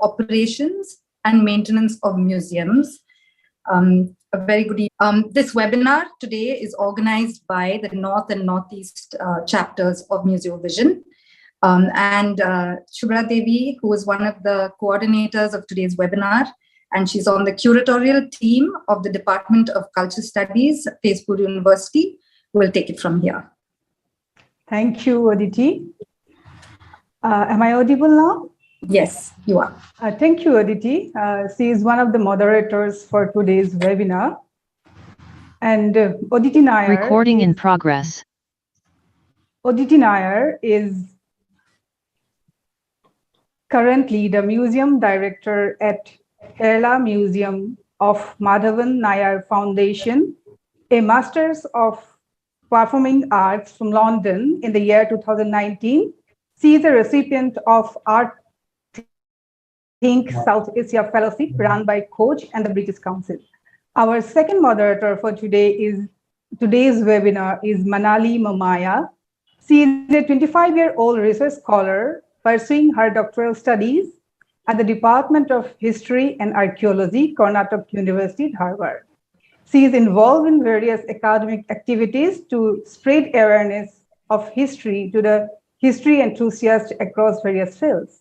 operations and maintenance of museums. A very good evening. This webinar today is organized by the North and Northeast chapters of Museovision. And Shubhra Devi, who is one of the coordinators of today's webinar, and she's on the curatorial team of the Department of Cultural Studies, Tezpur University, will take it from here. Thank you, Aditi. Am I audible now? Yes, you are. Thank you, Aditi. She is one of the moderators for today's webinar. And Aditi Nair. Recording in progress. Aditi Nair is currently the museum director at Kerala Museum of Madhavan Nair Foundation, a Masters of Performing Arts from London in the year 2019. She is a recipient of Art Think South Asia Fellowship run by Coach and the British Council. Our second moderator for today's webinar is Manali Mamaya. She is a 25-year-old research scholar pursuing her doctoral studies at the Department of History and Archaeology, Karnataka University, Dharwad. She is involved in various academic activities to spread awareness of history to the history enthusiasts across various fields.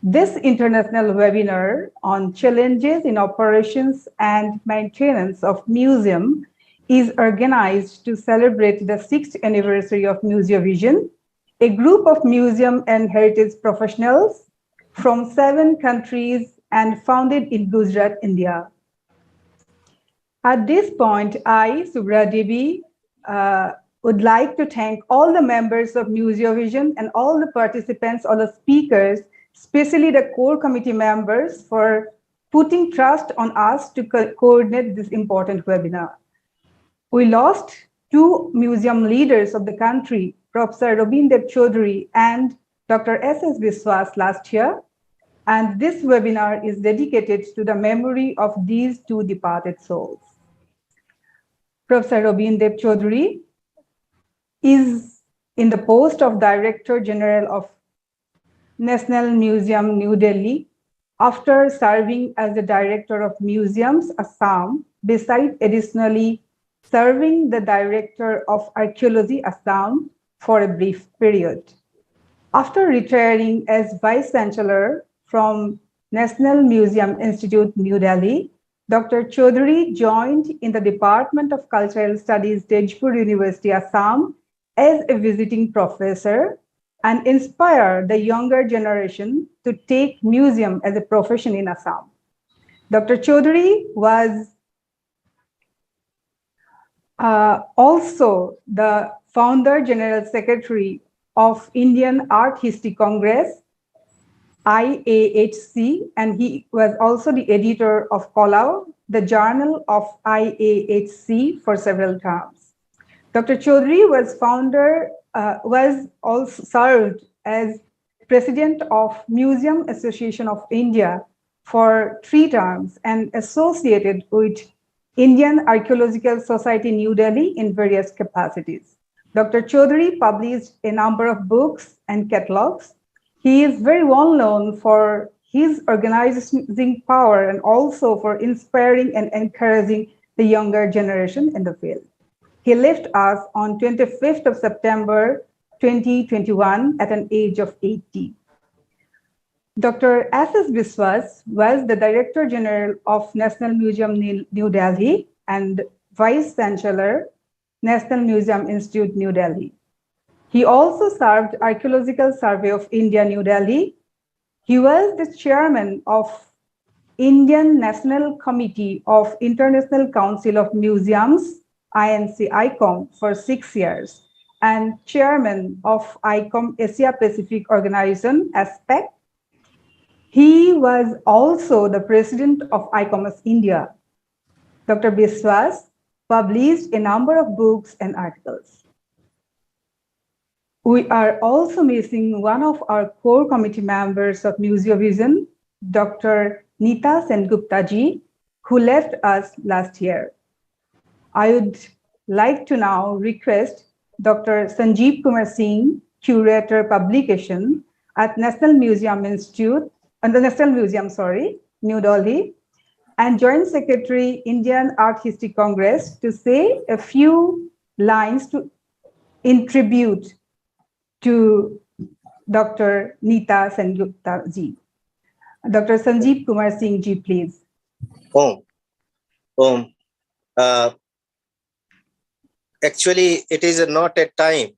This international webinar on challenges in operations and maintenance of museum is organized to celebrate the 6th anniversary of Museovision, a group of museum and heritage professionals from 7 countries and founded in Gujarat, India. At this point, I, Shubhra Devi, would like to thank all the members of Museovision and all the participants, all the speakers, especially the core committee members, for putting trust on us to coordinate this important webinar. We lost 2 museum leaders of the country, Prof. Choudhury Choudhury and Dr. S.S. Biswas last year, and this webinar is dedicated to the memory of these 2 departed souls. Prof. Choudhury Choudhury is in the post of Director General of National Museum, New Delhi, after serving as the Director of Museums, Assam, besides additionally serving the Director of Archaeology, Assam, for a brief period. After retiring as Vice Chancellor from National Museum Institute, New Delhi, Dr. Choudhury joined in the Department of Cultural Studies, Tezpur University, Assam, as a visiting professor and inspire the younger generation to take museum as a profession in Assam. Dr. Choudhury was also the founder general secretary of Indian Art History Congress, IAHC, and he was also the editor of Kalau, the journal of IAHC, for several terms. Dr. Choudhury was also served as president of Museum Association of India for 3 terms and associated with Indian Archaeological Society, New Delhi, in various capacities. Dr. Choudhury published a number of books and catalogs. He is very well known for his organizing power and also for inspiring and encouraging the younger generation in the field. He left us on 25th of September 2021 at an age of 80. Dr. S.S. Biswas was the Director General of National Museum, New Delhi, and Vice Chancellor, National Museum Institute, New Delhi. He also served Archaeological Survey of India, New Delhi. He was the chairman of Indian National Committee of International Council of Museums, INC ICOM, for 6 years, and chairman of ICOM Asia Pacific Organization, ASPEC. He was also the president of ICOMOS India. Dr. Biswas published a number of books and articles. We are also missing one of our core committee members of Museovision, Dr. Nita Sengupta ji, who left us last year. I would like to now request Dr. Sanjeev Kumar Singh, Curator Publication at National Museum Institute, the National Museum, sorry, New Delhi, and Joint Secretary, Indian Art History Congress, to say a few lines in tribute to Dr. Neeta Sengupta ji. Dr. Sanjeev Kumar Singh ji, please. Actually, it is not a time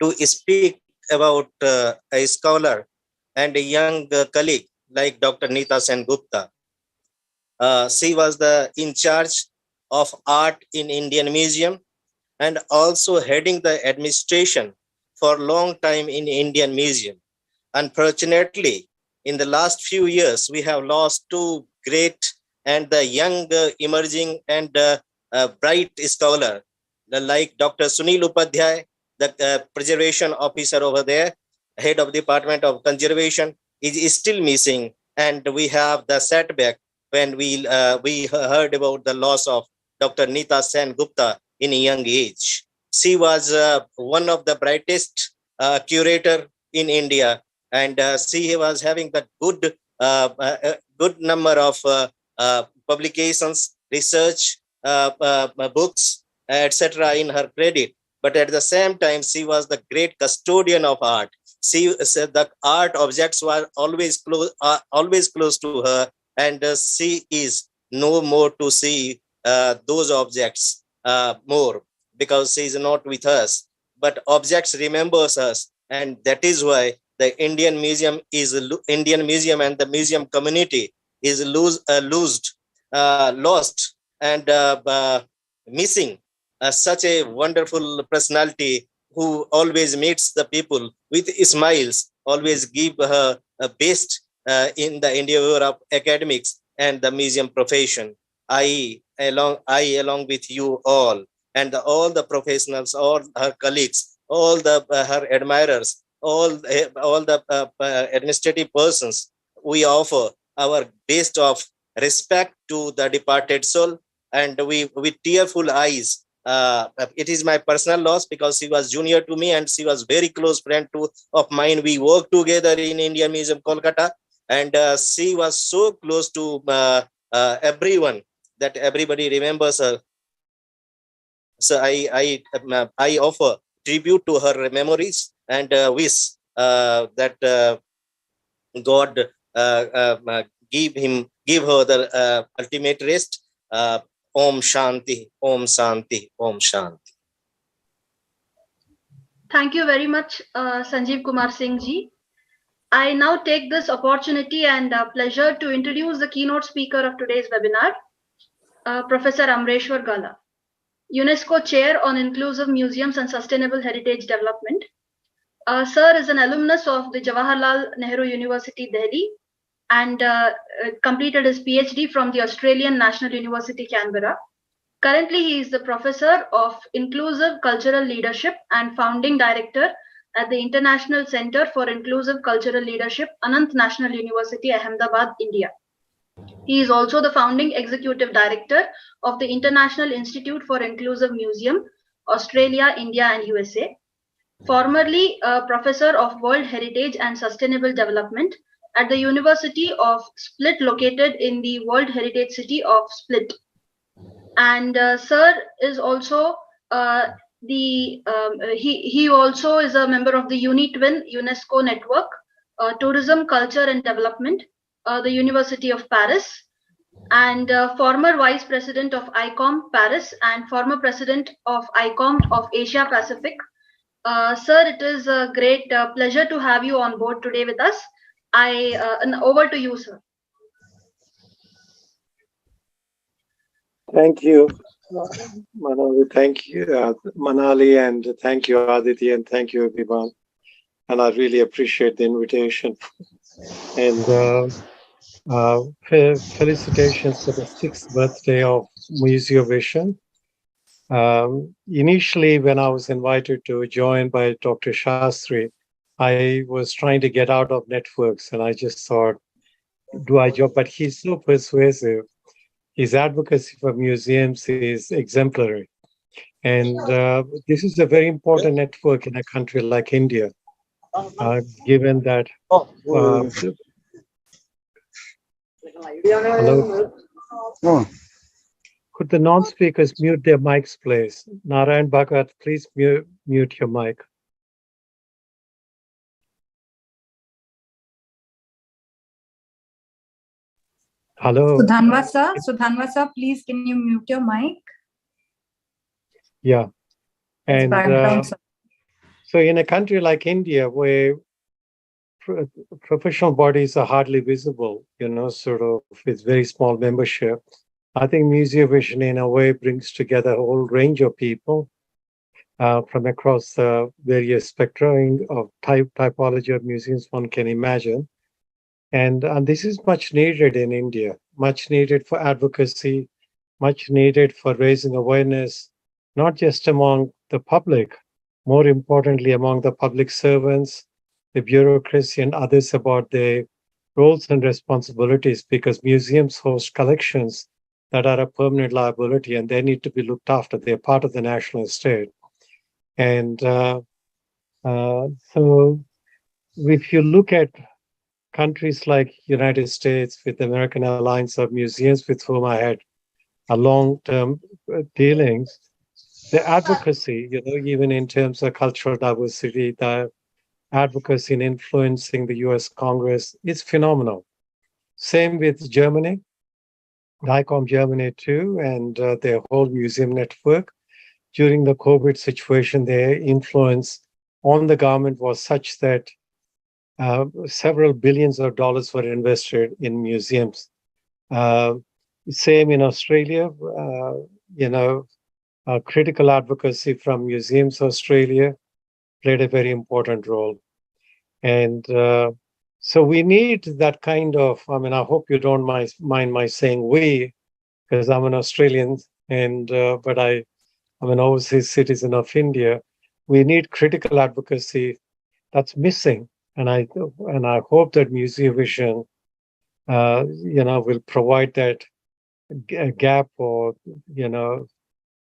to speak about a scholar and a young colleague like Dr. Neeta Sengupta. She was in charge of art in Indian Museum and also heading the administration for a long time in Indian Museum. Unfortunately, in the last few years, we have lost two great and the young emerging and bright scholar like Dr. Sunil Upadhyay, the preservation officer over there, head of Department of Conservation, is still missing. And we have the setback when we heard about the loss of Dr. Neeta Sengupta in a young age. She was one of the brightest curator in India, and she was having that good number of publications, research, books, etc. in her credit. But at the same time, she was the great custodian of art. She said the art objects were always close to her, and she is no more to see those objects more, because she is not with us. But objects remembers us, and that is why the Indian Museum and the museum community is lost and missing such a wonderful personality who always meets the people with smiles, always give her best in the endeavor of academics and the museum profession. I along with you all and all the professionals, all her colleagues, all the her admirers, all the administrative persons, we offer our best of respect to the departed soul, and we with tearful eyes. It is my personal loss because she was junior to me and she was very close friend of mine. We worked together in Indian Museum, Kolkata, and she was so close to everyone that everybody remembers her. So I offer tribute to her memories and wish that God give her the ultimate rest. Om Shanti, Om Shanti, Om Shanti. Thank you very much, Sanjeev Kumar Singh ji. I now take this opportunity and pleasure to introduce the keynote speaker of today's webinar, Professor Amreshwar Gala, UNESCO Chair on Inclusive Museums and Sustainable Heritage Development. Sir is an alumnus of the Jawaharlal Nehru University, Delhi, and completed his PhD from the Australian National University, Canberra. Currently, he is the Professor of Inclusive Cultural Leadership and Founding Director at the International Center for Inclusive Cultural Leadership, Anant National University, Ahmedabad, India. He is also the Founding Executive Director of the International Institute for Inclusive Museum, Australia, India, and USA. Formerly a Professor of World Heritage and Sustainable Development at the University of Split, located in the World Heritage City of Split. And Sir is also he also is a member of the UniTwin UNESCO Network, Tourism, Culture and Development, the University of Paris, and former Vice President of ICOM Paris and former President of ICOM of Asia Pacific. Sir, it is a great pleasure to have you on board today with us. And over to you, sir. Thank you, Manali. Thank you, Manali, and thank you, Aditi, and thank you, everyone. And I really appreciate the invitation. And felicitations for the 6th birthday of Museovision. Initially, when I was invited to join by Dr. Shastri, I was trying to get out of networks, and I just thought, do I join? But he's so persuasive. His advocacy for museums is exemplary. And this is a very important network in a country like India, given that Hello. Oh, Could the non-speakers mute their mics, please? Narayan Bhagat, please mute your mic. Hello. Sudhanvasa, please can you mute your mic? Yeah. It's And background. so in a country like India, where professional bodies are hardly visible, sort of with very small membership, I think Museovision in a way brings together a whole range of people from across the various spectra of typology of museums one can imagine. And this is much needed in India, much needed for advocacy, much needed for raising awareness, not just among the public, more importantly, among the public servants, the bureaucracy, and others about their roles and responsibilities, because museums host collections that are a permanent liability and they need to be looked after. They're part of the national estate. And so if you look at countries like United States with the American Alliance of Museums, with whom I had a long-term dealings, the advocacy, even in terms of cultural diversity, the advocacy in influencing the US Congress is phenomenal. Same with Germany, ICOM Germany too, and their whole museum network. During the COVID situation, their influence on the government was such that several billions of dollars were invested in museums. Same in Australia, critical advocacy from Museums Australia played a very important role. And so we need that kind of, I hope you don't mind my saying we, because I'm an Australian, and but I'm an overseas citizen of India. We need critical advocacy that's missing. And I hope that Museovision, will provide that gap, or,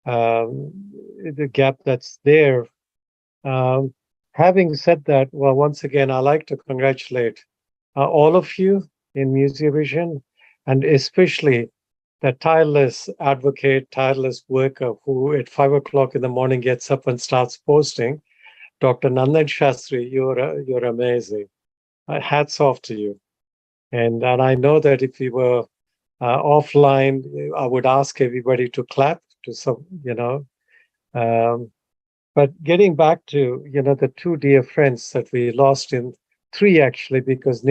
the gap that's there. Having said that, well, once again, I'd like to congratulate all of you in Museovision, and especially the tireless advocate, tireless worker who at 5 o'clock in the morning gets up and starts posting. Dr. Nandan Shastri, you're amazing. Hats off to you. And I know that if we were offline, I would ask everybody to clap to some, but getting back to, the two dear friends that we lost, in three actually, because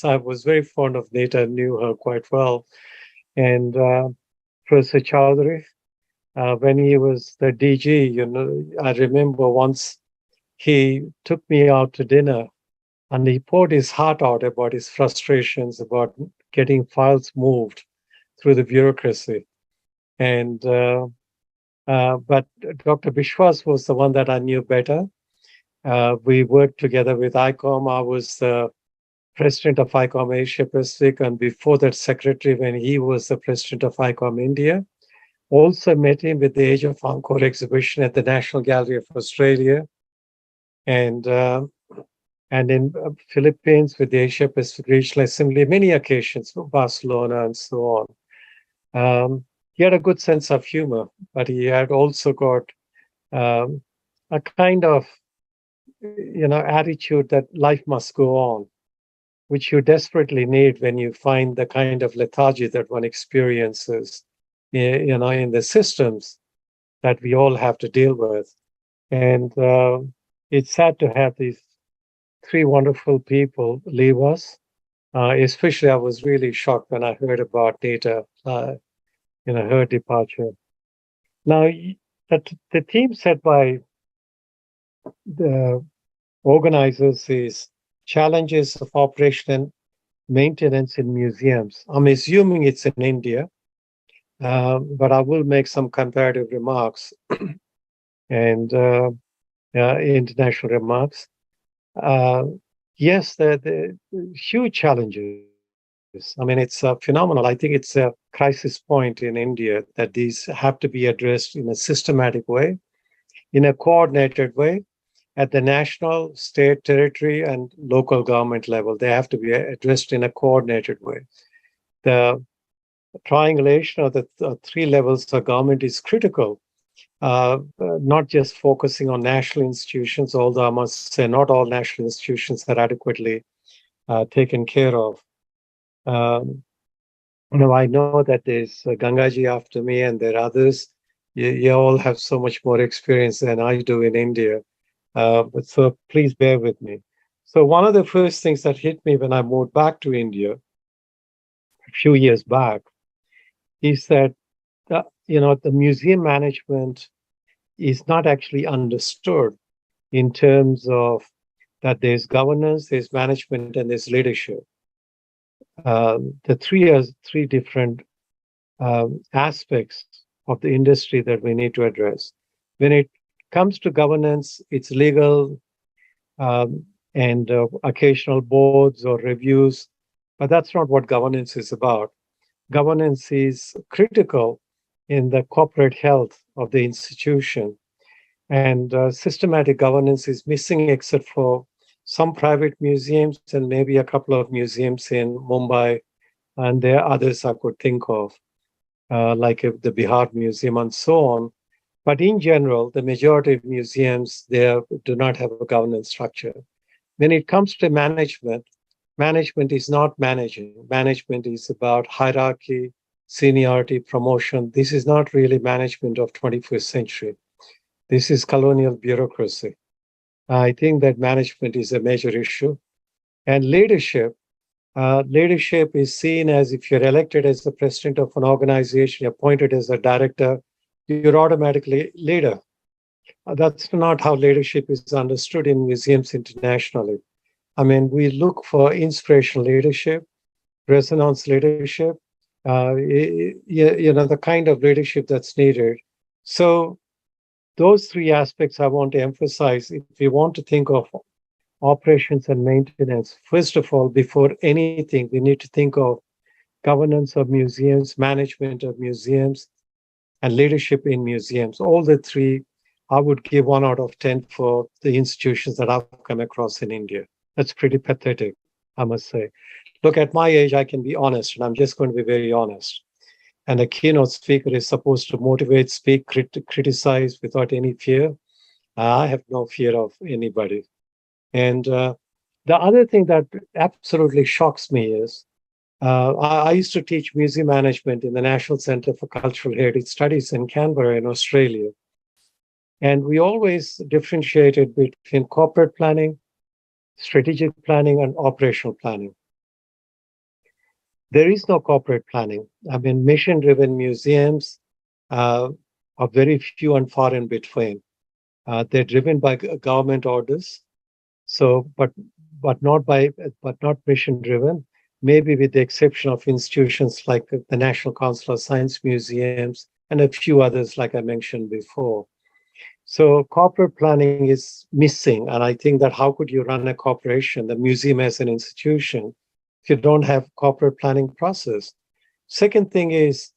I was very fond of Nita, knew her quite well. And Professor Choudhury, when he was the DG, I remember once he took me out to dinner and he poured his heart out about his frustrations about getting files moved through the bureaucracy. And but Dr. Biswas was the one that I knew better. We worked together with ICOM. I was the president of ICOM Asia Pacific, and before that, secretary when he was the president of ICOM India. Also met him with the Age of Angkor exhibition at the National Gallery of Australia, and in Philippines with the Asia Pacific Regional Assembly, many occasions, Barcelona and so on. He had a good sense of humor, but he had also got a kind of, attitude that life must go on, which you desperately need when you find the kind of lethargy that one experiences, in the systems that we all have to deal with. And it's sad to have these three wonderful people leave us. Especially, I was really shocked when I heard about Nita, her departure. Now, the theme set by the organizers is challenges of operation and maintenance in museums. I'm assuming it's in India, but I will make some comparative remarks and international remarks. Yes, the huge challenges. It's phenomenal. I think it's a crisis point in India that these have to be addressed in a systematic way, in a coordinated way, at the national, state, territory, and local government level. They have to be addressed in a coordinated way. the triangulation of the three levels of government is critical, not just focusing on national institutions, although I must say not all national institutions are adequately taken care of. I know that there's Gangaji after me and there are others. You all have so much more experience than I do in India. But so please bear with me. So one of the first things that hit me when I moved back to India a few years back is that the museum management is not actually understood in terms of that there's governance, there's management, and there's leadership. The three different aspects of the industry that we need to address. When it comes to governance, it's legal and occasional boards or reviews, but that's not what governance is about. Governance is critical in the corporate health of the institution. And systematic governance is missing except for some private museums and maybe a couple of museums in Mumbai. And there are others I could think of, like the Bihar Museum and so on. But in general, the majority of museums there do not have a governance structure. When it comes to management, management is not managing. Management is about hierarchy, seniority, promotion. This is not really management of 21st century. This is colonial bureaucracy. I think that management is a major issue. And leadership is seen as if you're elected as the president of an organization, appointed as a director, you're automatically leader. That's not how leadership is understood in museums internationally. I mean, we look for inspirational leadership, resonance leadership, the kind of leadership that's needed. So those three aspects I want to emphasize. If we want to think of operations and maintenance, first of all, before anything, we need to think of governance of museums, management of museums, and leadership in museums. All the three, I would give 1 out of 10 for the institutions that I've come across in India. That's pretty pathetic, I must say. Look, at my age, I can be honest, and I'm just going to be very honest. And a keynote speaker is supposed to motivate, speak, criticize without any fear. I have no fear of anybody. And the other thing that absolutely shocks me is I used to teach museum management in the National Centre for Cultural Heritage Studies in Canberra in Australia. And we always differentiated between corporate planning, strategic planning, and operational planning. There is no corporate planning. I mean, mission-driven museums are very few and far in between. They're driven by government orders. So, but not mission-driven. Maybe with the exception of institutions like the National Council of Science Museums and a few others, like I mentioned before. So corporate planning is missing. And I think that how could you run a corporation, the museum as an institution, if you don't have corporate planning process? Second thing is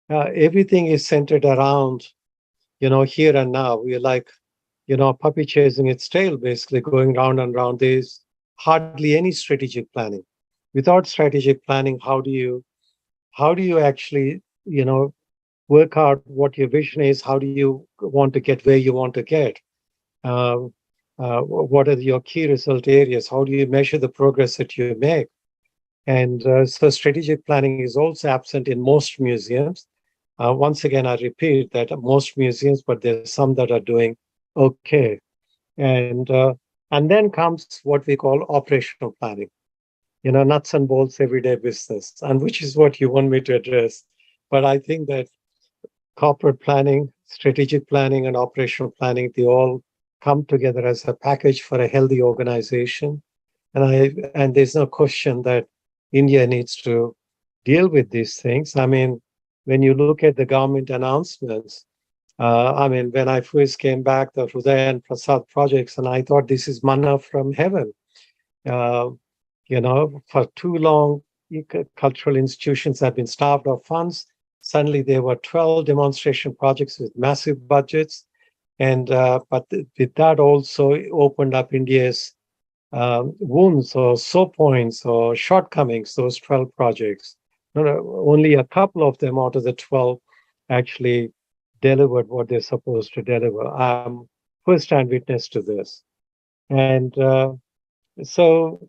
everything is centered around, here and now. We're like, a puppy chasing its tail, basically going round and round. There's hardly any strategic planning. Without strategic planning, how do you actually, work out what your vision is? How do you want to get where you want to get? What are your key result areas? How do you measure the progress that you make? And so strategic planning is also absent in most museums. Once again, I repeat that most museums, but there's some that are doing okay. And then comes what we call operational planning, nuts and bolts, everyday business, and which is what you want me to address. But I think that corporate planning, strategic planning, and operational planning, they all come together as a package for a healthy organization. And there's no question that India needs to deal with these things. I mean, when you look at the government announcements, when I first came back, the Hridaya and Prasad projects, and I thought this is manna from heaven. For too long, cultural institutions have been starved of funds. Suddenly there were 12 demonstration projects with massive budgets. And but with that also opened up India's wounds or sore points or shortcomings, those 12 projects. only a couple of them out of the 12 actually delivered what they're supposed to deliver. I'm first-hand witness to this. And so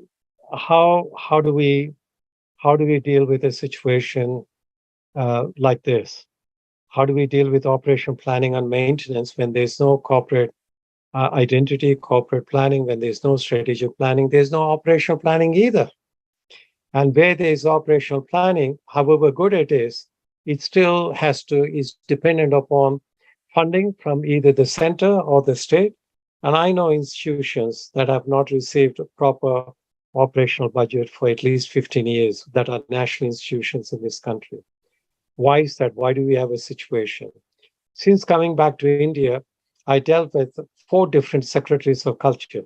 how do we deal with a situation like this? How do we deal with operation planning and maintenance when there's no corporate identity, corporate planning, when there's no strategic planning, there's no operational planning either. And where there's operational planning, however good it still is dependent upon funding from either the center or the state. And I know institutions that have not received a proper operational budget for at least 15 years that are national institutions in this country. Why is that? Why do we have a situation? Since coming back to India, I dealt with 4 different secretaries of culture.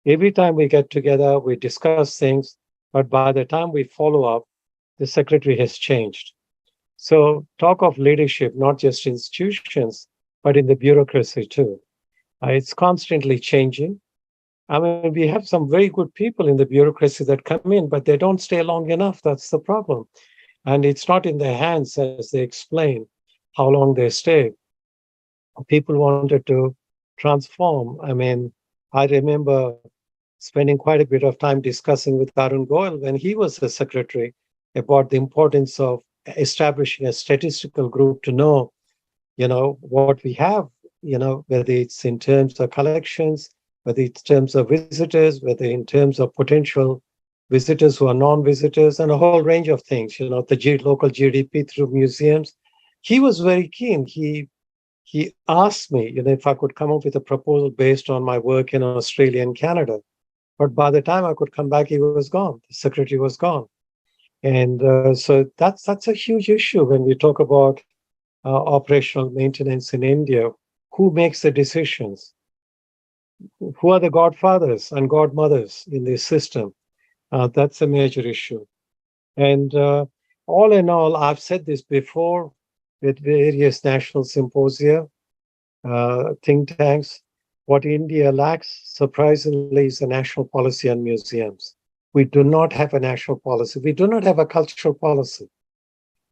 Every time we get together, we discuss things, but by the time we follow up, the secretary has changed. So talk of leadership, not just institutions, but in the bureaucracy too. It's constantly changing. I mean, we have some very good people in the bureaucracy that come in, but they don't stay long enough. That's the problem. And it's not in their hands, as they explain, how long they stay. People wanted to transform. I mean, I remember spending quite a bit of time discussing with Arun Goyal when he was the secretary about the importance of establishing a statistical group to know, what we have, whether it's in terms of collections, whether it's in terms of visitors, whether in terms of potential visitors who are non-visitors, and a whole range of things, the local GDP through museums. He was very keen. He asked me, if I could come up with a proposal based on my work in Australia and Canada. But by the time I could come back, he was gone. The secretary was gone. And so that's a huge issue when we talk about operational maintenance in India. Who makes the decisions? Who are the godfathers and godmothers in this system? That's a major issue. And all in all, I've said this before with various national symposia, think tanks. What India lacks, surprisingly, is a national policy on museums. We do not have a national policy. We do not have a cultural policy.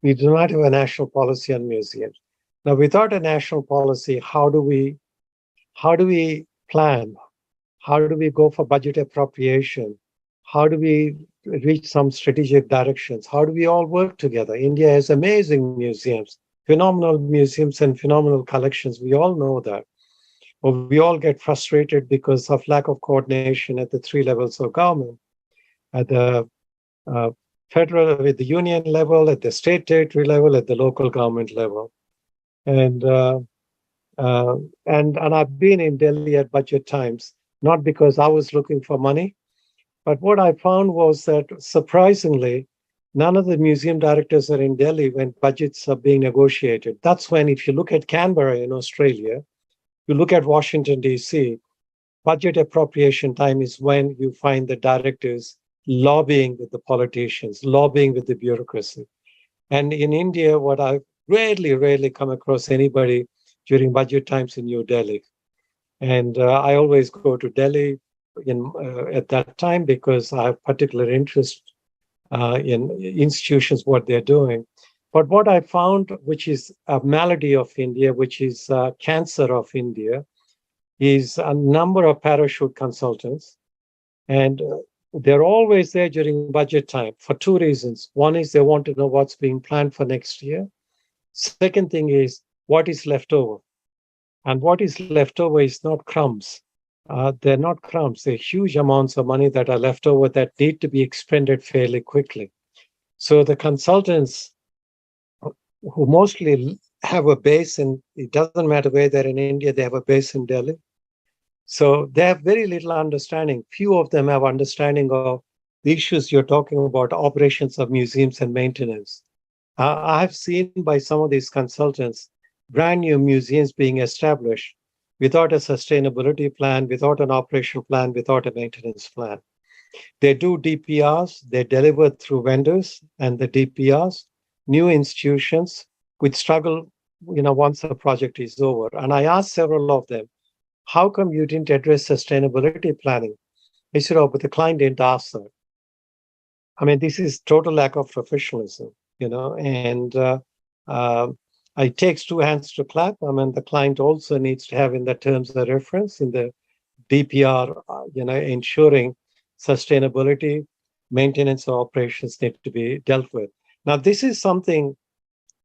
We do not have a national policy on museums. Now, without a national policy, how do we plan? How do we go for budget appropriation? How do we reach some strategic directions? How do we all work together? India has amazing museums, phenomenal museums and phenomenal collections. We all know that. Or we all get frustrated because of lack of coordination at the 3 levels of government, at the federal, at the union level, at the state territory level, at the local government level. And I've been in Delhi at budget times, not because I was looking for money, but what I found was that surprisingly, none of the museum directors are in Delhi when budgets are being negotiated. That's when, if you look at Canberra in Australia, you look at Washington, D.C., budget appropriation time is when you find the directors lobbying with the politicians, lobbying with the bureaucracy. And in India, what I've rarely come across anybody during budget times in New Delhi. And I always go to Delhi at that time because I have particular interest in institutions, what they're doing. But what I found, which is a malady of India, which is cancer of India, is a number of parachute consultants. And they're always there during budget time for 2 reasons. One is they want to know what's being planned for next year. Second thing is what is left over. And what is left over is not crumbs. They're not crumbs. They're huge amounts of money that are left over that need to be expended fairly quickly. So the consultants who mostly have a base, and it doesn't matter where they're in India, they have a base in Delhi. So they have very little understanding. Few of them have understanding of the issues you're talking about, operations of museums and maintenance. I have seen by some of these consultants, brand new museums being established without a sustainability plan, without an operational plan, without a maintenance plan. They do DPRs, they deliver through vendors and the DPRs, new institutions which struggle, once the project is over. And I asked several of them, how come you didn't address sustainability planning? They said, but the client didn't ask that. I mean, this is total lack of professionalism. and it takes two hands to clap. I mean, the client also needs to have in the terms of reference in the DPR, ensuring sustainability, maintenance of operations need to be dealt with. Now, this is something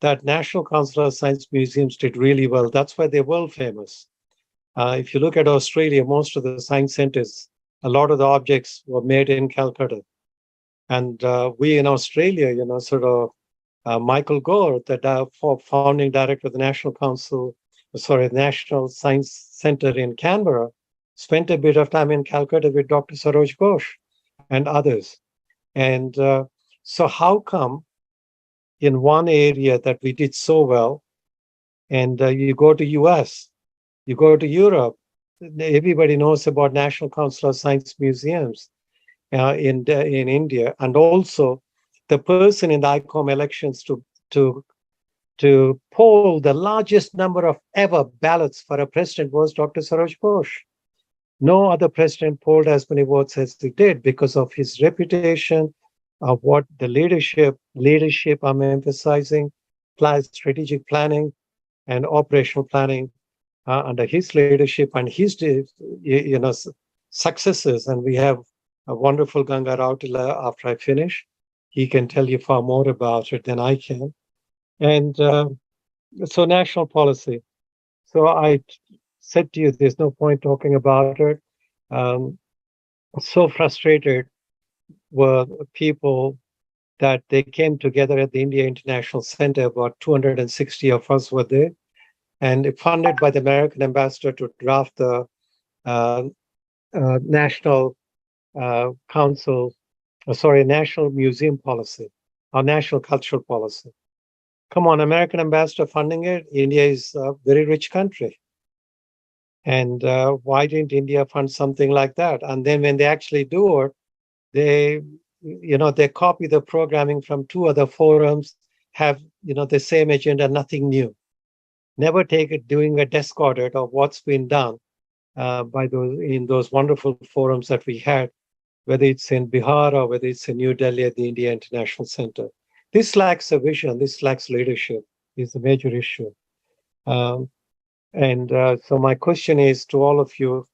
that National Council of Science Museums did really well. That's why they're world famous. If you look at Australia, most of the science centers, a lot of the objects were made in Calcutta. And we in Australia, Michael Gore, the founding director of the National Science Center in Canberra, spent a bit of time in Calcutta with Dr. Saroj Ghosh and others. And so how come in one area that we did so well, and you go to US, you go to Europe, everybody knows about National Council of Science Museums in India, and also the person in the ICOM elections to poll the largest number of ever ballots for a president was Dr. Saroj Ghosh. No other president polled as many votes as he did because of his reputation, of what the leadership I'm emphasizing, strategic planning and operational planning under his leadership and his successes. And we have a wonderful Ganga Rautila after I finish. He can tell you far more about it than I can. And so national policy. So I said to you, there's no point talking about it. So frustrated were people that they came together at the India International Center. About 260 of us were there, and funded by the American ambassador to draft the National National Museum policy, or National Cultural Policy. Come on, American ambassador funding it. India is a very rich country. And why didn't India fund something like that? And then when they actually do it, they copy the programming from two other forums, have, the same agenda, nothing new. Never doing a desk audit of what's been done in those wonderful forums that we had, whether it's in Bihar or whether it's in New Delhi at the India International Center. This lacks a vision, this lacks leadership, is the major issue. So my question is to all of you,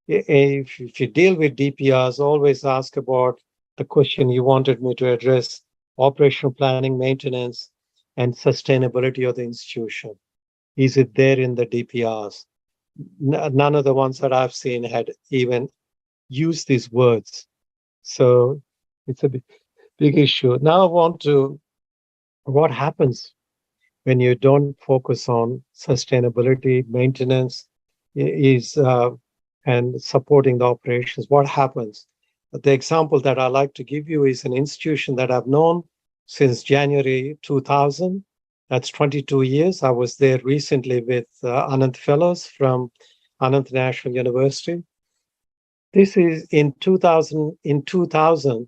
if you deal with DPRs, always ask about the question you wanted me to address: operational planning, maintenance, and sustainability of the institution. Is it there in the DPRs? None of the ones that I've seen had even used these words. So it's a big issue. Now I want to, what happens when you don't focus on sustainability, maintenance, and supporting the operations? What happens? The example that I like to give you is an institution that I've known since January 2000. That's 22 years. I was there recently with Anant Fellows from Anant National University. This is in 2000. In 2000,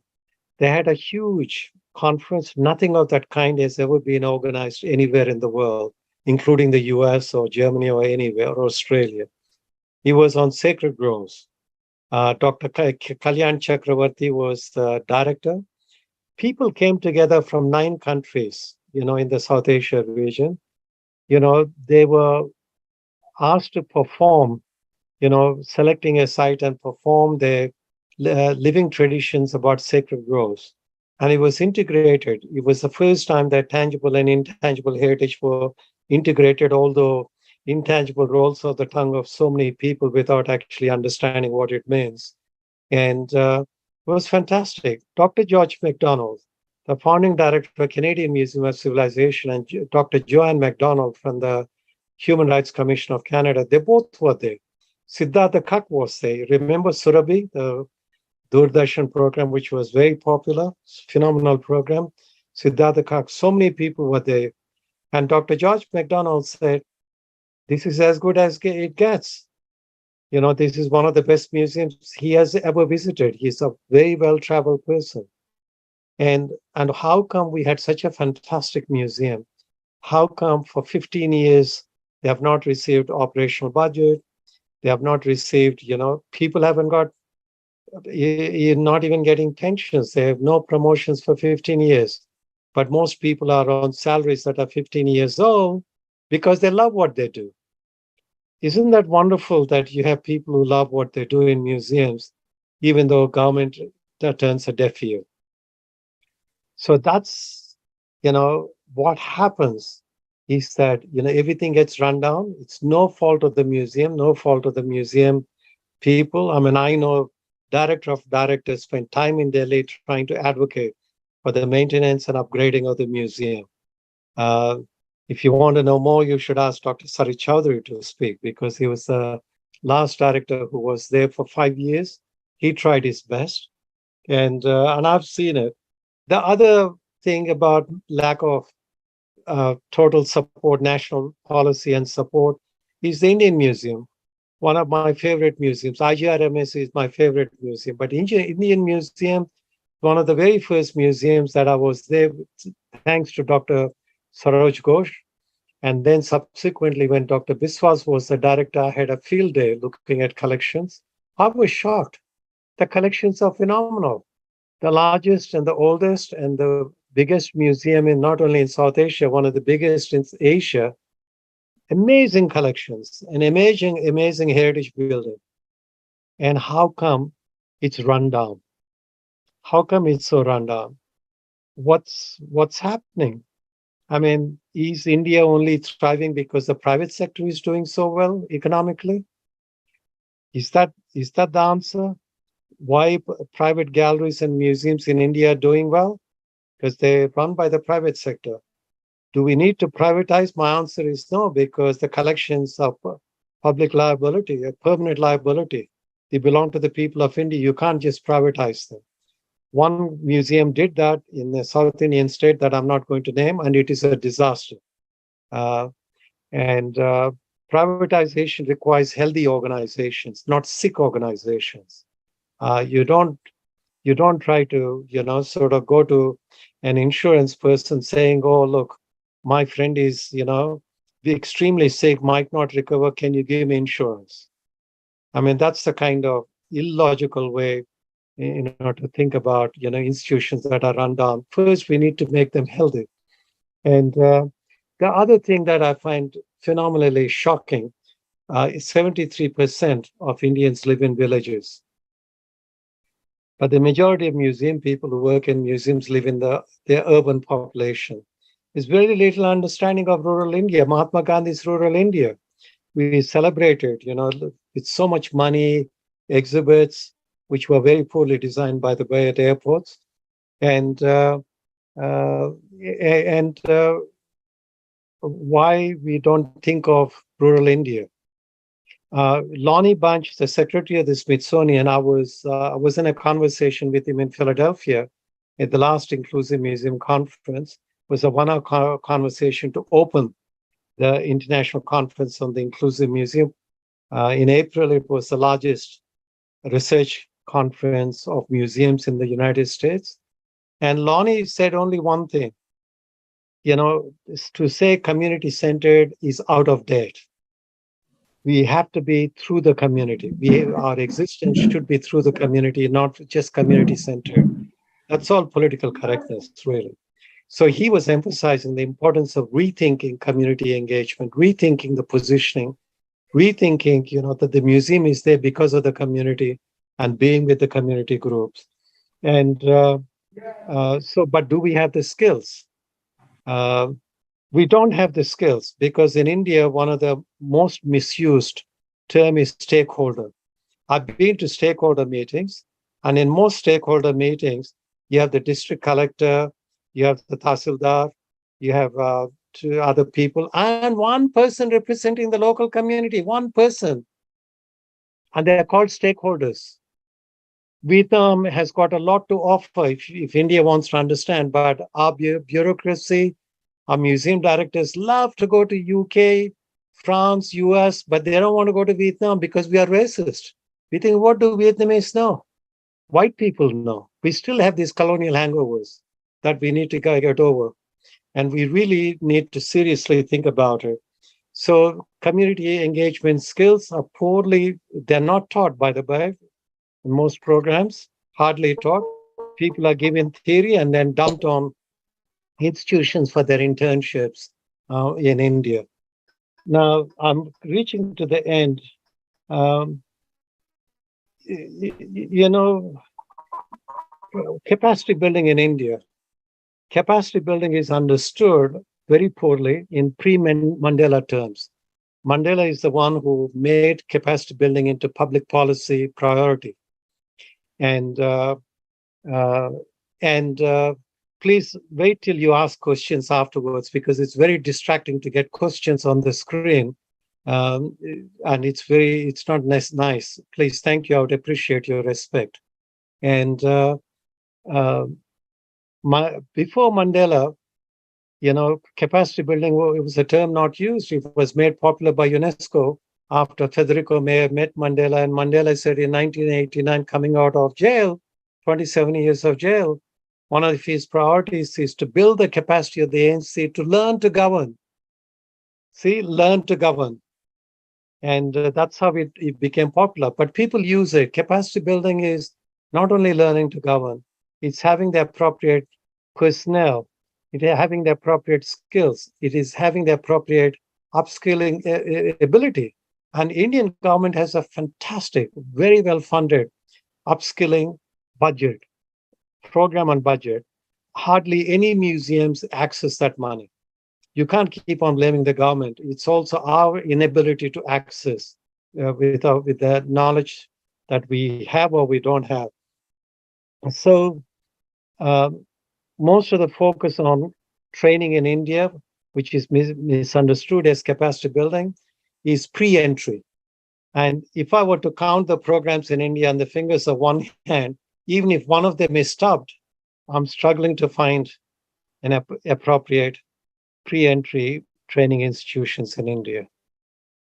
they had a huge conference. Nothing of that kind has ever been organized anywhere in the world, including the US or Germany or anywhere, or Australia. He was on sacred groves. Dr. Kalyan Chakravarti was the director. People came together from 9 countries, in the South Asia region. They were asked to perform, selecting a site and perform their living traditions about sacred groves. And it was integrated. It was the first time that tangible and intangible heritage were integrated, although intangible rolls off the tongue of so many people without actually understanding what it means. And it was fantastic. Dr. George MacDonald, the founding director of Canadian Museum of Civilization, and Dr. Joanne MacDonald from the Human Rights Commission of Canada, they both were there. Siddhartha Kak was there. Remember Surabhi, the Doordarshan program, which was very popular, phenomenal program. Siddhartha Kak, so many people were there. And Dr. George MacDonald said, this is as good as it gets. This is one of the best museums he has ever visited. He's a very well-traveled person. And how come we had such a fantastic museum? How come for 15 years they have not received operational budget? They have not received, people haven't got, you're not even getting pensions. They have no promotions for 15 years. but most people are on salaries that are 15 years old because they love what they do. Isn't that wonderful that you have people who love what they do in museums, even though government turns a deaf ear? So that's, what happens is that, everything gets run down. It's no fault of the museum, no fault of the museum people. I mean, I know director of directors spend time in Delhi trying to advocate for the maintenance and upgrading of the museum. If you want to know more, you should ask Dr. Sari Choudhury to speak, because he was the last director who was there for 5 years. He tried his best, and I've seen it. The other thing about lack of total support, national policy and support, is the Indian Museum. One of my favorite museums. IGRMS is my favorite museum, but Indian Museum, one of the very first museums that I was there, thanks to Dr. Saroj Ghosh. And then subsequently, when Dr. Biswas was the director, I had a field day looking at collections. I was shocked. The collections are phenomenal. The largest and the oldest and the biggest museum in not only in South Asia, one of the biggest in Asia. Amazing collections, an amazing heritage building. And how come it's run down? How come it's so run down? What's happening? I mean, is India only thriving because the private sector is doing so well economically? Is that the answer? Why private galleries and museums in India are doing well? Because they're run by the private sector. Do we need to privatize? My answer is no, because the collections are public liability, a permanent liability. They belong to the people of India. You can't just privatize them. One museum did that in the South Indian state that I'm not going to name, and it is a disaster. Privatization requires healthy organizations, not sick organizations. You don't try to, sort of go to an insurance person saying, oh, look, my friend is, extremely sick, might not recover. Can you give me insurance? I mean, that's the kind of illogical way, to think about, institutions that are run down. First, we need to make them healthy. And the other thing that I find phenomenally shocking is 73% of Indians live in villages. But the majority of museum people who work in museums live in their urban population. There's very little understanding of rural India. Mahatma Gandhi's rural India. We celebrated, with so much money, exhibits, which were very poorly designed, by the way, at airports. And why we don't think of rural India. Lonnie Bunch, the secretary of the Smithsonian, I was in a conversation with him in Philadelphia at the last Inclusive Museum Conference. It was a one-hour conversation to open the International Conference on the Inclusive Museum. In April, it was the largest research conference of museums in the United States. And Lonnie said only one thing, to say community-centered is out of date. We have to be through the community. Our existence should be through the community, not just community-centered. That's all political correctness, really. So he was emphasizing the importance of rethinking community engagement, rethinking the positioning, rethinking, that the museum is there because of the community and being with the community groups. And but do we have the skills? We don't have the skills, because in India, one of the most misused term is stakeholder. I've been to stakeholder meetings, and in most stakeholder meetings, you have the district collector, you have the tahsildar, you have two other people, and one person representing the local community, one person. And they are called stakeholders. Vietnam has got a lot to offer if India wants to understand, but our bureaucracy, our museum directors love to go to UK, France, US, but they don't want to go to Vietnam because we are racist. We think, what do Vietnamese know? White people know. We still have these colonial hangovers that we need to get over. And we really need to seriously think about it. So community engagement skills are they're not taught, by the way, in most programs, hardly taught. People are given theory and then dumped on institutions for their internships in India. Now, I'm reaching to the end. You know, capacity building in India. Capacity building is understood very poorly in pre-Mandela terms. Mandela is the one who made capacity building into public policy priority. And uh, please wait till you ask questions afterwards, because it's very distracting to get questions on the screen. And it's not nice. Please, thank you. I would appreciate your respect. And before Mandela, capacity building, it was a term not used. It was made popular by UNESCO after Federico Mayer met Mandela. And Mandela said in 1989, coming out of jail, 27 years of jail, one of his priorities is to build the capacity of the ANC to learn to govern. See, learn to govern. And that's how it became popular. But people use it. Capacity building is not only learning to govern, it's having the appropriate personnel, it is having the appropriate skills, it is having the appropriate upskilling ability. And Indian government has a fantastic, very well-funded upskilling budget, program and budget. Hardly any museums access that money. You can't keep on blaming the government. It's also our inability to access with the knowledge that we have or we don't have. So most of the focus on training in India, which is misunderstood as capacity building, is pre-entry. And if I were to count the programs in India on the fingers of one hand, even if one of them is stopped, I'm struggling to find an appropriate pre-entry training institutions in India.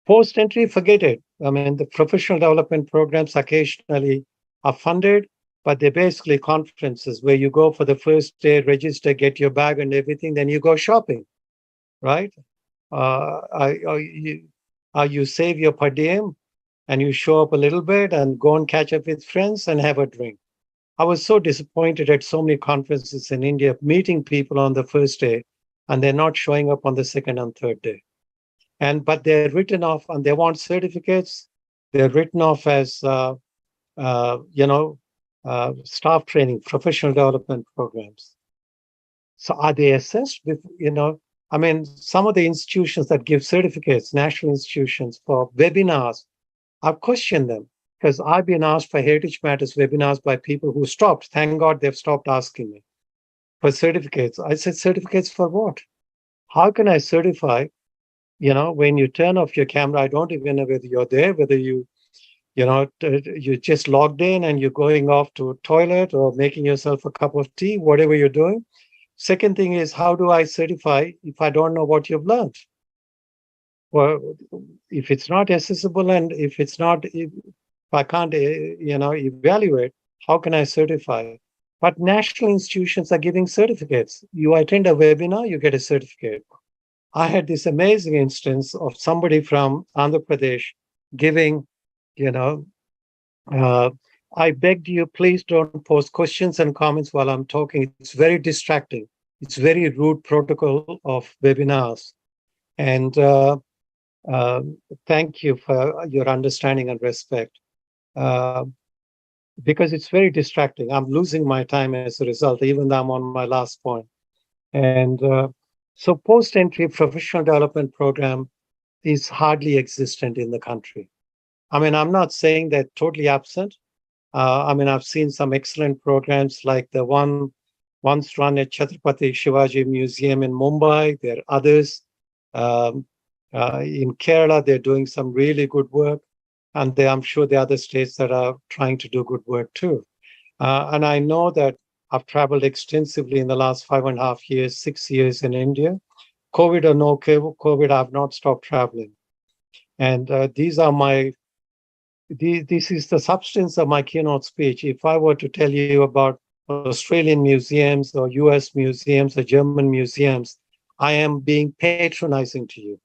Post-entry, forget it. I mean, the professional development programs occasionally are funded, but they're basically conferences where you go for the first day, register, get your bag and everything, then you go shopping, right? You save your per diem and you show up a little bit and go and catch up with friends and have a drink. I was so disappointed at so many conferences in India, meeting people on the first day, and they're not showing up on the second and third day. But they're written off, and they want certificates. They're written off as, staff training, professional development programs. So are they assessed with, some of the institutions that give certificates, national institutions for webinars, I've questioned them because I've been asked for Heritage Matters webinars by people who stopped. Thank God they've stopped asking me for certificates. I said, certificates for what? How can I certify, when you turn off your camera, I don't even know whether you're there, whether you just logged in and you're going off to a toilet or making yourself a cup of tea, whatever you're doing. Second thing is, how do I certify if I don't know what you've learned? Well, if it's not accessible and if I can't, evaluate, how can I certify? But national institutions are giving certificates. You attend a webinar, you get a certificate. I had this amazing instance of somebody from Andhra Pradesh giving, I begged you, please don't post questions and comments while I'm talking. It's very distracting. It's very rude protocol of webinars. And thank you for your understanding and respect. Because it's very distracting. I'm losing my time as a result, even though I'm on my last point. And so post-entry professional development program is hardly existent in the country. I mean, I'm not saying they're totally absent. I've seen some excellent programs like the one once run at Chhatrapati Shivaji Museum in Mumbai. There are others. In Kerala, they're doing some really good work. And I'm sure there are other states that are trying to do good work too. And I know that I've traveled extensively in the last 5.5 years, 6 years in India. COVID or no COVID, I've not stopped traveling. And this is the substance of my keynote speech. If I were to tell you about Australian museums or US museums or German museums, I am being patronizing to you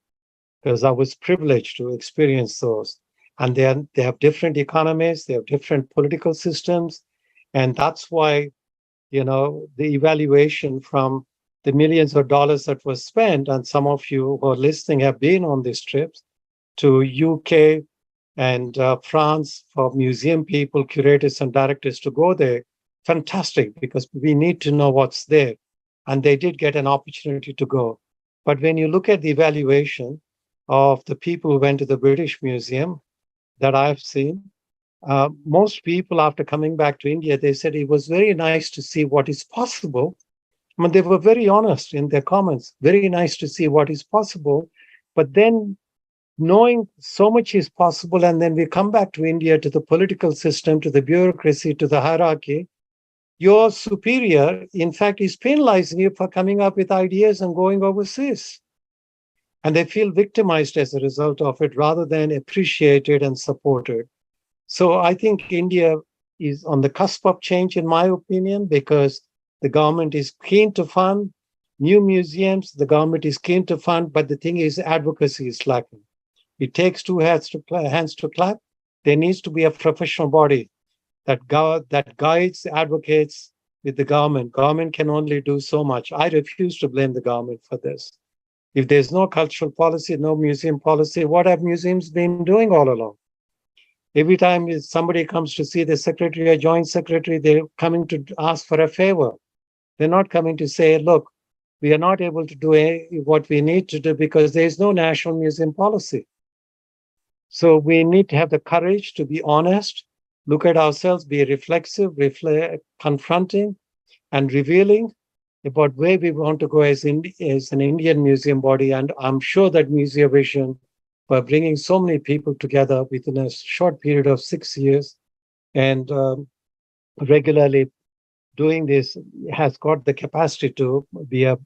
because I was privileged to experience those. And they have different economies, they have different political systems. And that's why, the evaluation from the millions of dollars that were spent, and some of you who are listening have been on these trips to UK and France for museum people, curators, and directors to go there. Fantastic, because we need to know what's there. And they did get an opportunity to go. But when you look at the evaluation of the people who went to the British Museum that I've seen, most people after coming back to India, they said it was very nice to see what is possible. I mean, they were very honest in their comments, very nice to see what is possible. But then knowing so much is possible, and then we come back to India, to the political system, to the bureaucracy, to the hierarchy, your superior, in fact, is penalizing you for coming up with ideas and going overseas. And they feel victimized as a result of it rather than appreciated and supported. So I think India is on the cusp of change, in my opinion, because the government is keen to fund new museums, the government is keen to fund, but the thing is advocacy is lacking. It takes two hands to clap. There needs to be a professional body that guides, advocates with the government. Government can only do so much. I refuse to blame the government for this. If there's no cultural policy, no museum policy, what have museums been doing all along? Every time somebody comes to see the secretary or joint secretary, they're coming to ask for a favor. They're not coming to say, look, we are not able to do what we need to do because there is no national museum policy. So we need to have the courage to be honest, look at ourselves, be reflexive, confronting, and revealing about where we want to go as an Indian museum body. And I'm sure that Museovision, by bringing so many people together within a short period of 6 years and regularly doing this, has got the capacity to be a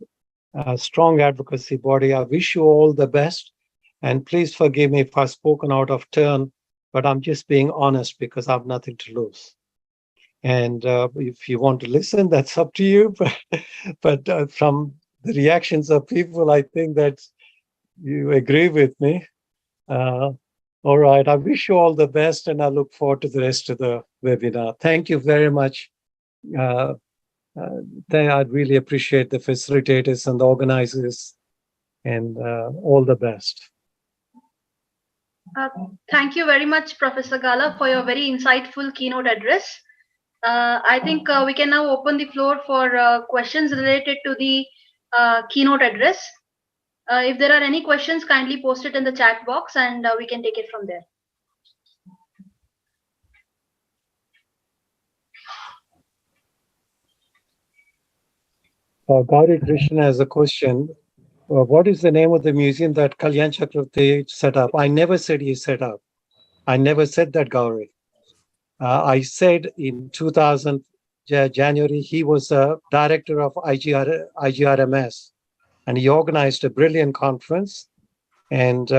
strong advocacy body. I wish you all the best. And please forgive me if I've spoken out of turn, but I'm just being honest because I have nothing to lose. And if you want to listen, that's up to you. But from the reactions of people, I think that you agree with me. All right. I wish you all the best, and I look forward to the rest of the webinar. Thank you very much. I really appreciate the facilitators and the organizers, and all the best. Thank you very much, Professor Gala, for your very insightful keynote address. I think we can now open the floor for questions related to the keynote address. If there are any questions, kindly post it in the chat box and we can take it from there. Gauri Krishna has a question. What is the name of the museum that Kalyan Chakravarti set up? I never said he set up. I never said that, Gauri. I said in 2000 January, he was a director of IGRMS, and he organized a brilliant conference, and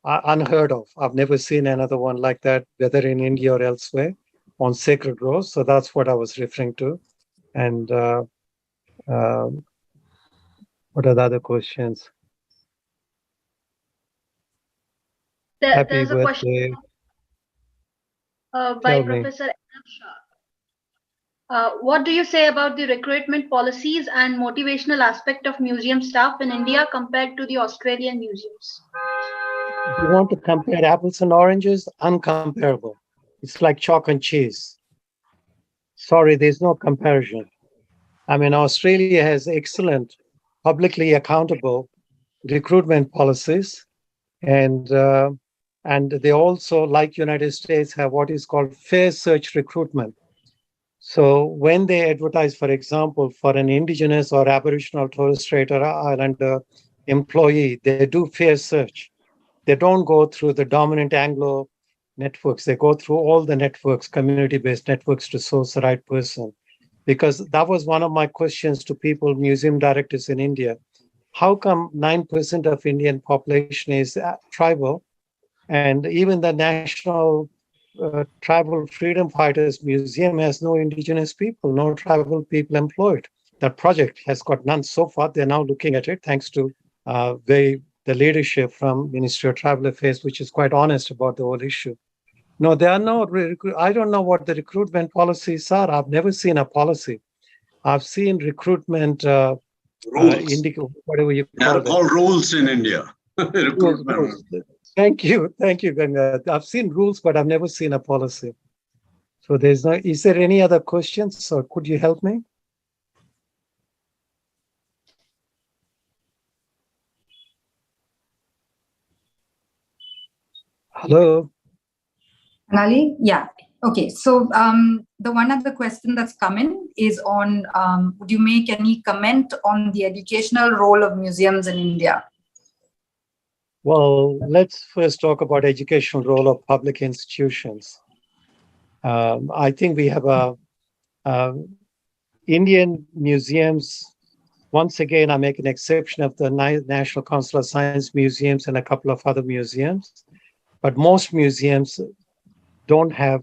unheard of. I've never seen another one like that, whether in India or elsewhere, on sacred groves. So that's what I was referring to. And what are the other questions? There's a question by Professor what do you say about the recruitment policies and motivational aspect of museum staff in India compared to the Australian museums? If you want to compare apples and oranges, uncomparable. It's like chalk and cheese. Sorry, there's no comparison. I mean, Australia has excellent, publicly accountable recruitment policies, and they also, like United States, have what is called fair search recruitment. So when they advertise, for example, for an Indigenous or Aboriginal Torres Strait Islander employee, they do fair search. They don't go through the dominant Anglo networks. They go through all the networks, community-based networks, to source the right person. Because that was one of my questions to people, museum directors in India. How come 9% of Indian population is tribal? And even the National Tribal Freedom Fighters Museum has no indigenous people, no tribal people employed. That project has got none so far. They're now looking at it, thanks to the leadership from Ministry of Tribal Affairs, which is quite honest about the whole issue. No, there are no, I don't know what the recruitment policies are. I've never seen a policy. I've seen recruitment Rules. whatever you They call are them. called rules in India. Recruitment. Rules. Thank you, Ganga. I've seen rules, but I've never seen a policy. So is there any other questions, or could you help me? Hello. Manali? Yeah. Okay. So the one other question that's come in is on, would you make any comment on the educational role of museums in India? Well, let's first talk about educational role of public institutions. I think we have Indian museums. Once again, I make an exception of the National Council of Science museums and a couple of other museums, but most museums don't have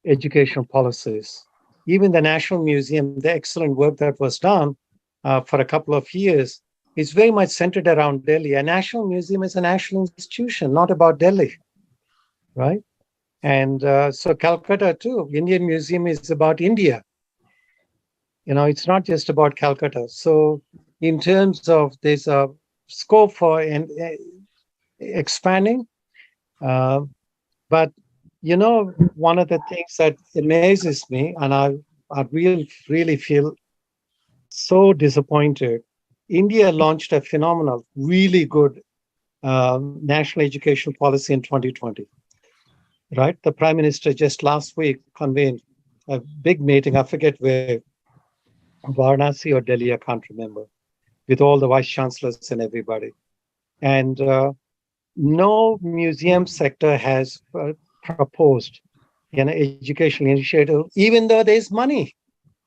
educational policies. Even the National Museum, the excellent work that was done for a couple of years, is very much centered around Delhi. A national museum is a national institution, not about Delhi, right? And so Calcutta too, Indian Museum is about India. It's not just about Calcutta. So in terms of there's a scope for expanding, but one of the things that amazes me, and I really feel so disappointed. India launched a phenomenal, really good national education policy in 2020, right? The Prime Minister just last week convened a big meeting, I forget where, Varanasi or Delhi, I can't remember, with all the vice chancellors and everybody. And no museum sector has proposed an educational initiative, even though there's money,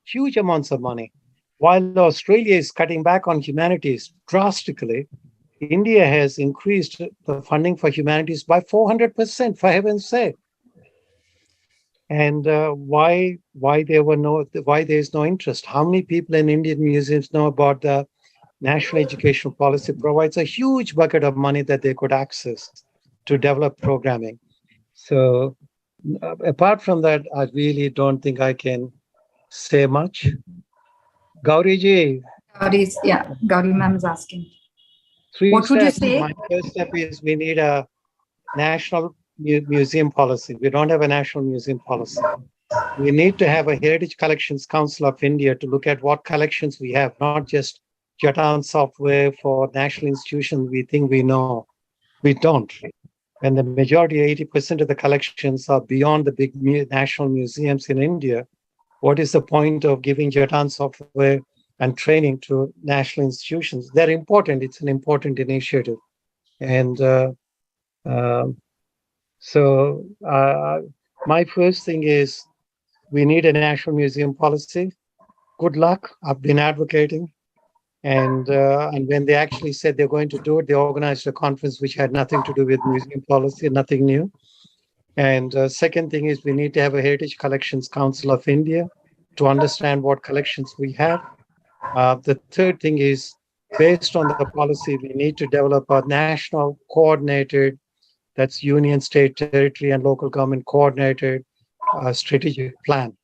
huge amounts of money. While Australia is cutting back on humanities drastically, India has increased the funding for humanities by 400%, for heaven's sake. And why there's no interest? How many people in Indian museums know about the national education policy provides a huge bucket of money that they could access to develop programming? So apart from that, I really don't think I can say much. Gauri ji. Gauri ma'am is asking. What would you say? My first step is we need a national museum policy. We don't have a national museum policy. We need to have a Heritage Collections Council of India to look at what collections we have, not just Jatan software for national institutions we think we know. We don't. And the majority, 80% of the collections are beyond the big national museums in India. What is the point of giving Jatan software and training to national institutions? They're important. It's an important initiative. And so my first thing is we need a national museum policy. Good luck. I've been advocating. And when they actually said they're going to do it, they organized a conference which had nothing to do with museum policy, nothing new. And second thing is we need to have a Heritage Collections Council of India to understand what collections we have. The third thing is, based on the policy, we need to develop a national coordinated, that's union, state, territory, and local government coordinated strategic plan.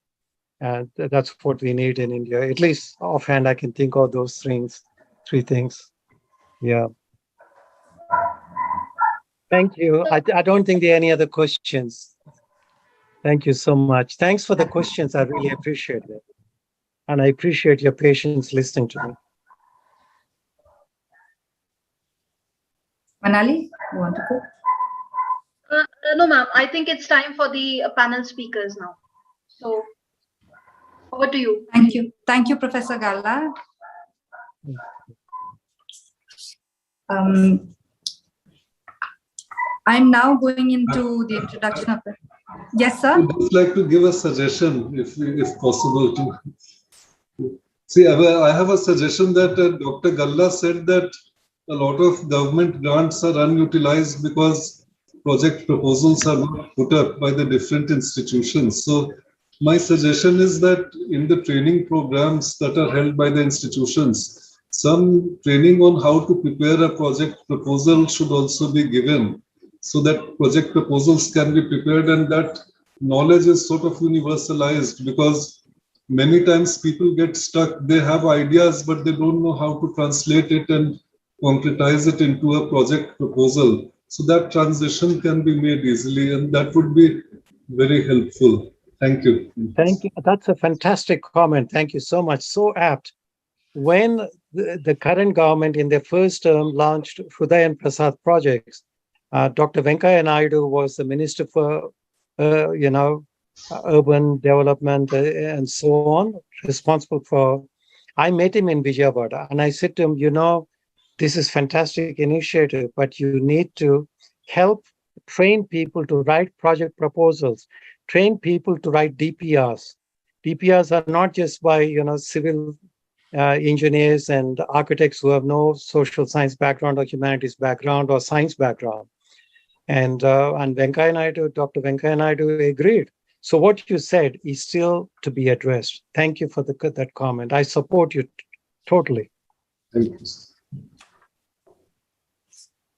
And that's what we need in India. At least offhand, I can think of those three things. Yeah. Thank you. I don't think there are any other questions. Thank you so much. Thanks for the questions. I really appreciate it. And I appreciate your patience listening to me. Manali, you want to go? No, ma'am. I think it's time for the panel speakers now. So over to you. Thank you. Thank you, Professor Galla. I'm now going into the introduction of the... Yes, sir? I would just like to give a suggestion, if possible. See, I have a suggestion that Dr. Galla said that a lot of government grants are unutilized because project proposals are not put up by the different institutions. So my suggestion is that in the training programs that are held by the institutions, some training on how to prepare a project proposal should also be given, so that project proposals can be prepared and that knowledge is sort of universalized, because many times people get stuck. They have ideas, but they don't know how to translate it and concretize it into a project proposal. So that transition can be made easily, and that would be very helpful. Thank you. Thank you. That's a fantastic comment. Thank you so much. So apt. When the current government in their first term launched Hruday and Prasad projects, Dr. Venkaiah Naidu was the Minister for, urban development and so on, responsible for. I met him in Vijayawada and I said to him, this is fantastic initiative, but you need to help train people to write project proposals, train people to write DPRs. DPRs are not just by, civil engineers and architects who have no social science background or humanities background or science background. And Venkaiah Naidu, Dr. Venkaiah Naidu agreed. So what you said is still to be addressed. Thank you for that comment. I support you totally. Thank you.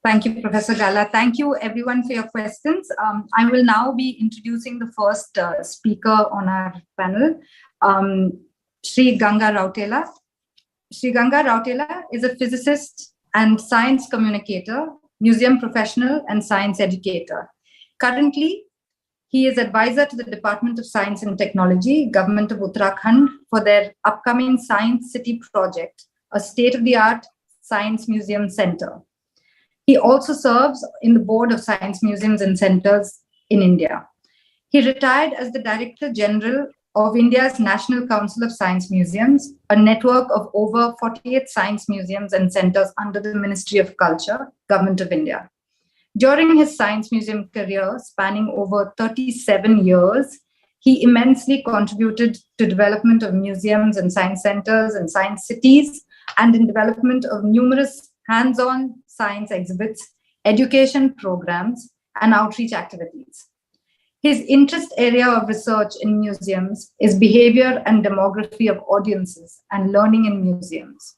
Thank you, Professor Galla. Thank you, everyone, for your questions. I will now be introducing the first speaker on our panel, Sri Ganga Rautela. Sri Ganga Rautela is a physicist and science communicator, museum professional, and science educator. Currently, he is advisor to the Department of Science and Technology, Government of Uttarakhand, for their upcoming Science City project, a state-of-the-art science museum center. He also serves in the board of science museums and centers in India. He retired as the Director General of India's National Council of Science Museums, a network of over 48 science museums and centers under the Ministry of Culture, Government of India. During his science museum career, spanning over 37 years, he immensely contributed to development of museums and science centers and science cities, and in development of numerous hands-on science exhibits, education programs, and outreach activities. His interest area of research in museums is behavior and demography of audiences and learning in museums.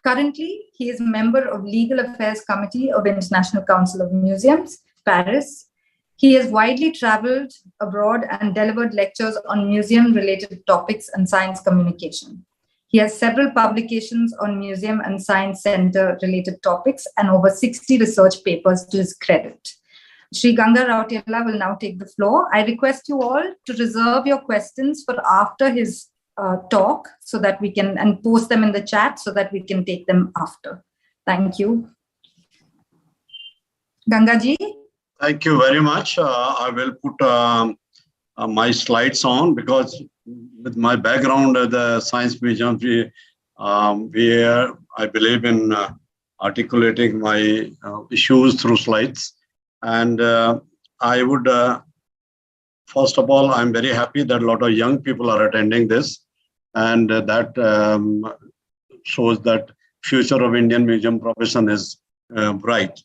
Currently, he is member of Legal Affairs Committee of International Council of Museums, Paris. He has widely traveled abroad and delivered lectures on museum-related topics and science communication. He has several publications on museum and science center-related topics and over 60 research papers to his credit. Sri Ganga Rautela will now take the floor. I request you all to reserve your questions for after his talk so that we can, and post them in the chat so that we can take them after. Thank you. Gangaji? Thank you very much. I will put my slides on because with my background at the Science Museum, I believe in articulating my issues through slides. And I would, first of all, I'm very happy that a lot of young people are attending this. And that shows that future of Indian museum profession is bright.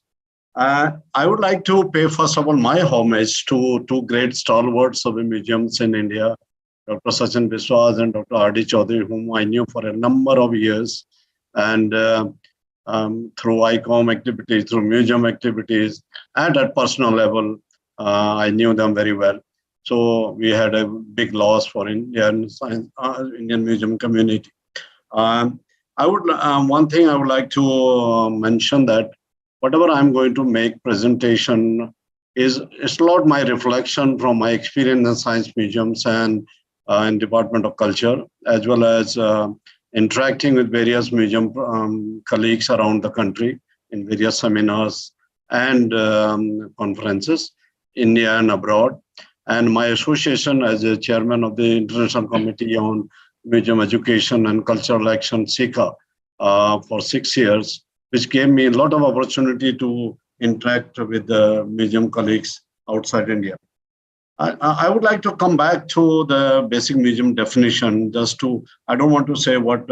I would like to pay, first of all, my homage to two great stalwarts of the museums in India, Dr. Sachin Biswas and Dr. R.D. Choudhury, whom I knew for a number of years. And through ICOM activities, through museum activities, and at personal level, I knew them very well. So we had a big loss for Indian science, Indian museum community. One thing I would like to mention that whatever I'm going to make presentation it's not my reflection from my experience in science museums and in Department of Culture, as well as interacting with various museum colleagues around the country in various seminars and conferences, India and abroad. And my association as a chairman of the International Committee on Museum Education and Cultural Action, SICA, for 6 years, which gave me a lot of opportunity to interact with the museum colleagues outside India. I would like to come back to the basic museum definition, I don't want to say what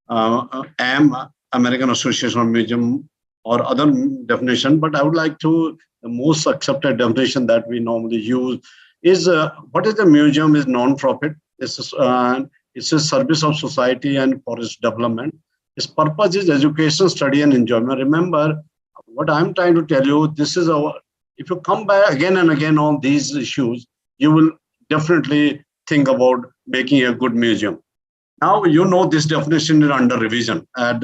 American Association of Museum or other definition, but I would like to, the most accepted definition that we normally use is, what is the museum is non-profit. It's a service of society and for its development. Its purpose is education, study, and enjoyment. Remember, what I'm trying to tell you, this is if you come back again and again on these issues, you will definitely think about making a good museum. Now, you know, this definition is under revision, and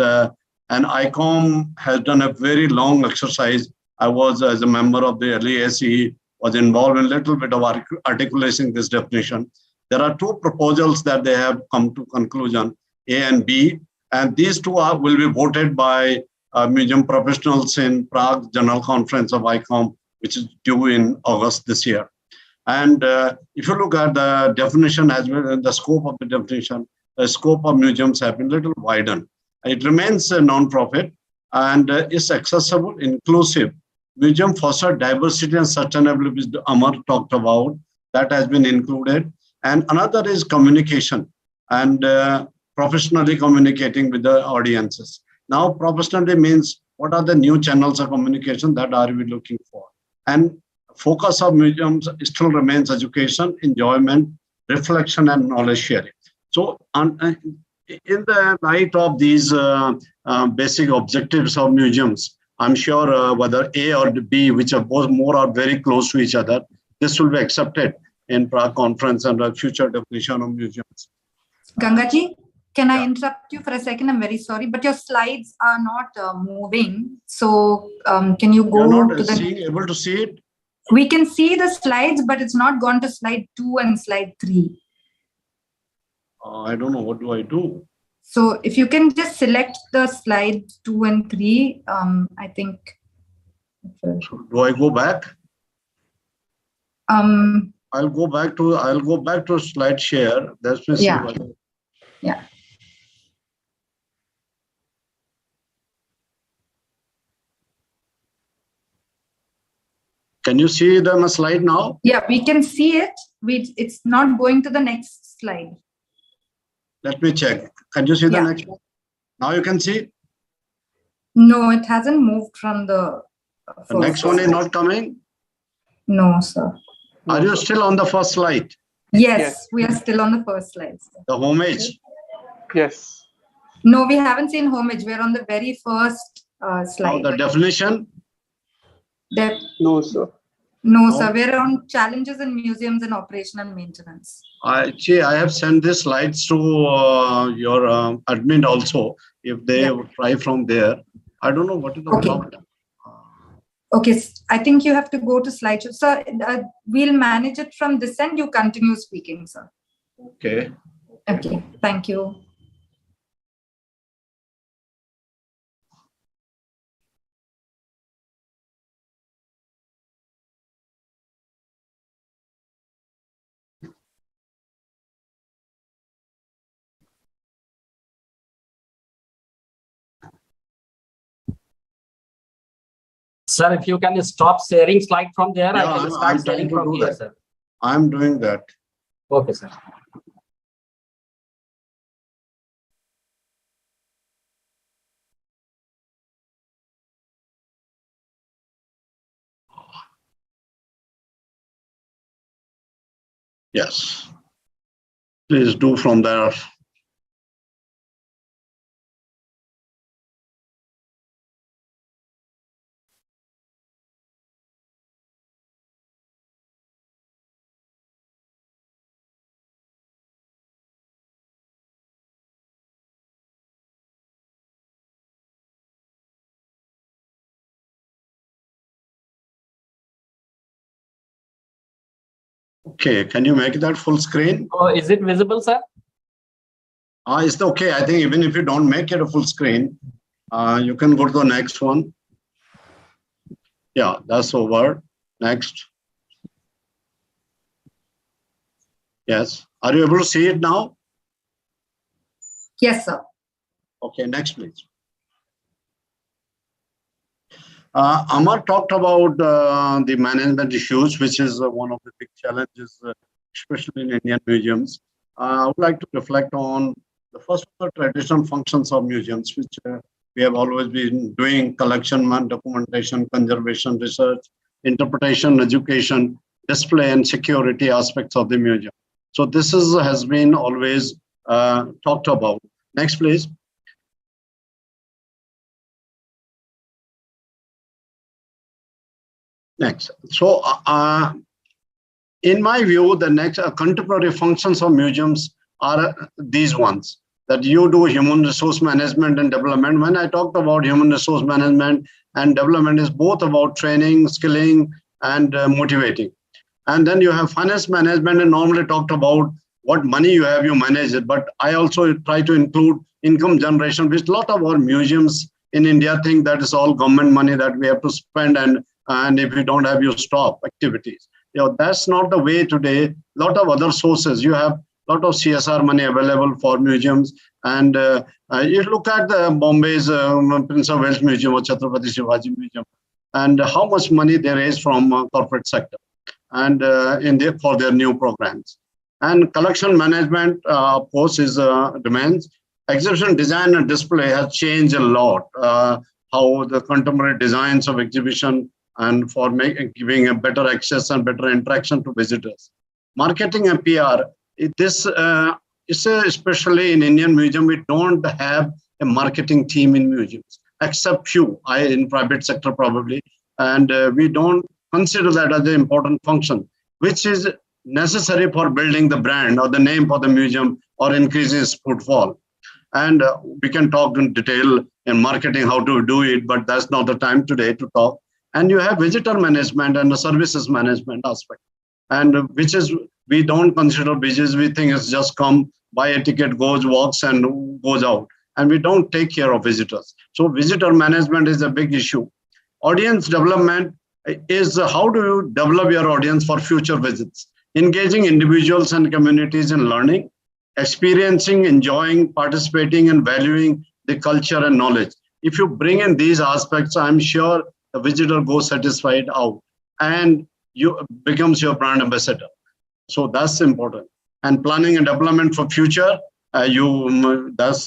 ICOM has done a very long exercise. I was, as a member of the early ACE, was involved in a little bit of articulating this definition. There are two proposals that they have come to conclusion, A and B, and these two will be voted by museum professionals in Prague General Conference of ICOM, which is due in August this year. And if you look at the definition as well as the scope of the definition, the scope of museums have been a little widened. It remains a non-profit and is accessible, inclusive. Museum foster diversity and sustainability, which Amar talked about, that has been included. And another is communication and professionally communicating with the audiences. Now, professionally means what are the new channels of communication that are we looking for? And focus of museums still remains education, enjoyment, reflection, and knowledge sharing. So, in the light of these basic objectives of museums, I'm sure whether A or B, which are both more or very close to each other, this will be accepted in Prague conference and the future definition of museums. Gangaji, can I interrupt you for a second? I'm very sorry, but your slides are not moving. So can you go You're not to the... able to see it? We can see the slides, but it's not gone to slide 2 and slide 3. I don't know. What do I do? So if you can just select the slide 2 and 3, I think. So do I go back? I'll go back to slide share. That's me. Yeah. Yeah. Can you see the slide now? Yeah, we can see it. It's not going to the next slide. Let me check. Can you see the next one? Now you can see? No, it hasn't moved from the The next one is not coming? No, sir. Are you still on the first slide? Yes, we are still on the first slide, sir. The homage? Yes. No, we haven't seen homage. We're on the very first slide. Now the definition? No, sir. No, sir. We're on challenges in museums and operational maintenance. I have sent these slides to your admin also. If they try from there, I don't know what is the problem. Okay, I think you have to go to slideshow. Sir, we'll manage it from this end. You continue speaking, sir. Okay. Okay, thank you. Sir, if you can stop sharing slide from there, I can start sharing from here, sir. I'm doing that. Okay, sir. Yes. Please do from there. Okay, can you make that full screen? Oh, is it visible, sir? It's okay. I think even if you don't make it a full screen, you can go to the next one. Yeah, that's over. Next. Yes. Are you able to see it now? Yes, sir. Okay, next, please. Amar talked about the management issues, which is one of the big challenges, especially in Indian museums. I would like to reflect on the first of the traditional functions of museums, which we have always been doing: collection, documentation, conservation, research, interpretation, education, display, and security aspects of the museum. So this has been always talked about. Next, please. Next. So in my view, the next contemporary functions of museums are these ones, that you do human resource management and development. When I talked about human resource management and development, is both about training, skilling, and motivating. And then you have finance management, and normally talked about what money you have, you manage it. But I also try to include income generation, which a lot of our museums in India think that is all government money that we have to spend, and if you don't have, you stop activities. That's not the way today. A lot of other sources. You have a lot of CSR money available for museums. And you look at the Bombay's Prince of Wales Museum or Chhatrapati Shivaji Museum, and how much money they raise from corporate sector and for their new programs. And collection management, of course, is demands. Exhibition design and display has changed a lot. How the contemporary designs of exhibition and for giving a better access and better interaction to visitors. Marketing and PR, especially in Indian museum, we don't have a marketing team in museums, except few, in private sector probably. And we don't consider that as an important function, which is necessary for building the brand or the name for the museum or increasing its footfall. And we can talk in detail in marketing how to do it, but that's not the time today to talk. And you have visitor management and the services management aspect, and which is, we don't consider visitors. We think it's just come, buy a ticket, goes, walks, and goes out. And we don't take care of visitors. So visitor management is a big issue. Audience development is how do you develop your audience for future visits? Engaging individuals and communities in learning, experiencing, enjoying, participating, and valuing the culture and knowledge. If you bring in these aspects, I'm sure the visitor goes satisfied out and you becomes your brand ambassador. So that's important. And planning and development for future, it's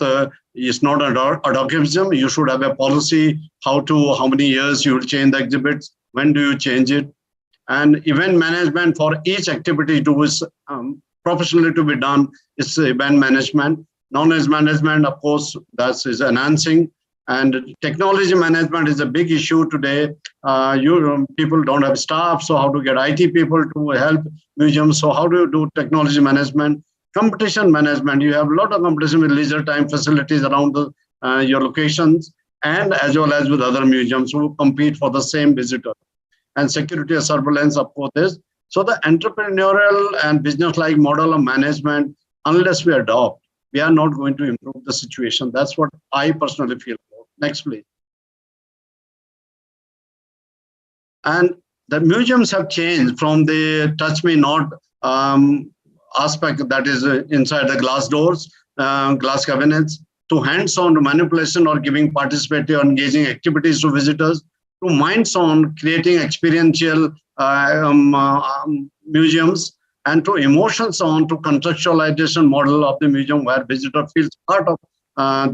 not advocatism. You should have a policy how many years you will change the exhibits, when do you change it, and event management for each activity professionally to be done is event management. Knowledge management, of course, that is enhancing. And technology management is a big issue today. People don't have staff, so how to get IT people to help museums? So how do you do technology management? Competition management, you have a lot of competition with leisure time facilities around your locations, and as well as with other museums who compete for the same visitor. And security and surveillance, of course, is. So the entrepreneurial and business-like model of management, unless we adopt, we are not going to improve the situation. That's what I personally feel. Next, please. And the museums have changed from the touch me not aspect that is inside the glass doors, glass cabinets, to hands-on manipulation or giving participatory or engaging activities to visitors, to minds-on creating experiential museums, and to emotions-on to contextualization model of the museum where visitor feels part of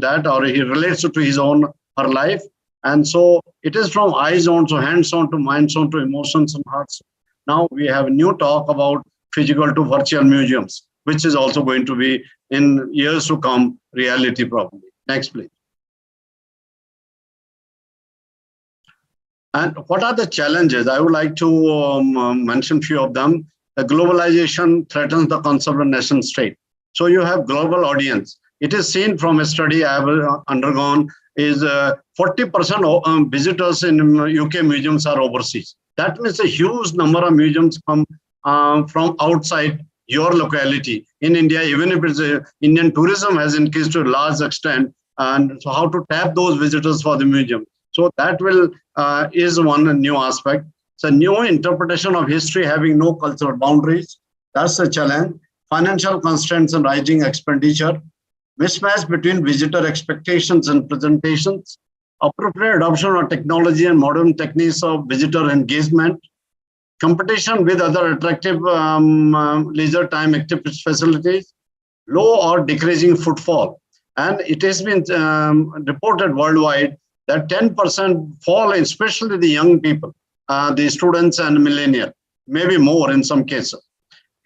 that, or he relates to his own her life. And so it is from eyes on to hands on to minds on to emotions and hearts. Now we have a new talk about physical to virtual museums, which is also going to be in years to come reality probably. Next, please. And what are the challenges? I would like to mention a few of them. The globalization threatens the concept of nation state. So you have global audience. It is seen from a study I have undergone is 40% of visitors in UK museums are overseas. That means a huge number of museums come from outside your locality. In India, even if it's Indian tourism has increased to a large extent, and so how to tap those visitors for the museum. So that will is one new aspect. So new interpretation of history having no cultural boundaries. That's a challenge. Financial constraints and rising expenditure. Mismatch between visitor expectations and presentations. Appropriate adoption of technology and modern techniques of visitor engagement. Competition with other attractive leisure time activity facilities. Low or decreasing footfall. And it has been reported worldwide that 10% fall, especially the young people, the students and millennial, maybe more in some cases.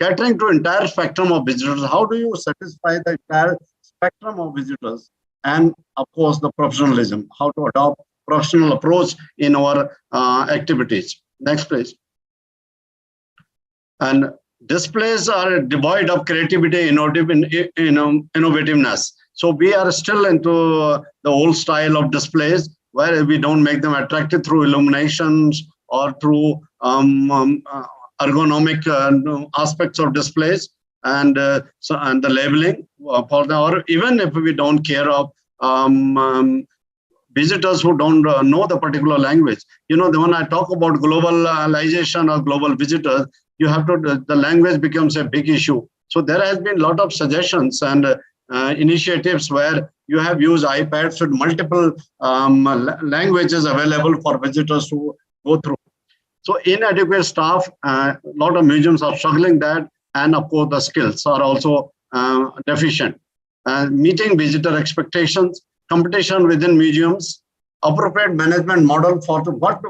Catering to entire spectrum of visitors. How do you satisfy the entire spectrum of visitors? And of course, the professionalism, how to adopt professional approach in our activities. Next, please. And displays are devoid of creativity, innovativeness. So we are still into the old style of displays where we don't make them attractive through illuminations or through ergonomic aspects of displays and the labeling for the, or even if we don't care of visitors who don't know the particular language. When I talk about globalization or global visitors, you have to, the language becomes a big issue. So there has been a lot of suggestions and initiatives where you have used iPads with multiple languages available for visitors to go through. So inadequate staff, a lot of museums are struggling that, and of course the skills are also deficient. Meeting visitor expectations, competition within museums, appropriate management model for what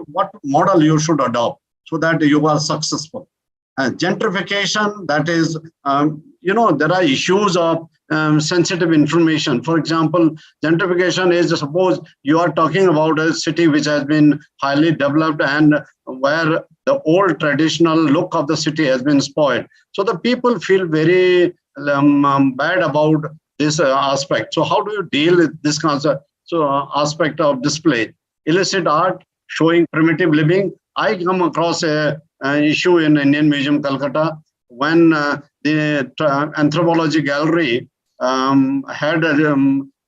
model you should adopt so that you are successful. Gentrification, that is, there are issues of sensitive information. For example, gentrification is, suppose you are talking about a city which has been highly developed and where the old traditional look of the city has been spoiled. So the people feel very bad about this aspect. So how do you deal with this concept? So aspect of display, illicit art showing primitive living. I come across an issue in Indian Museum, Calcutta, when the anthropology gallery had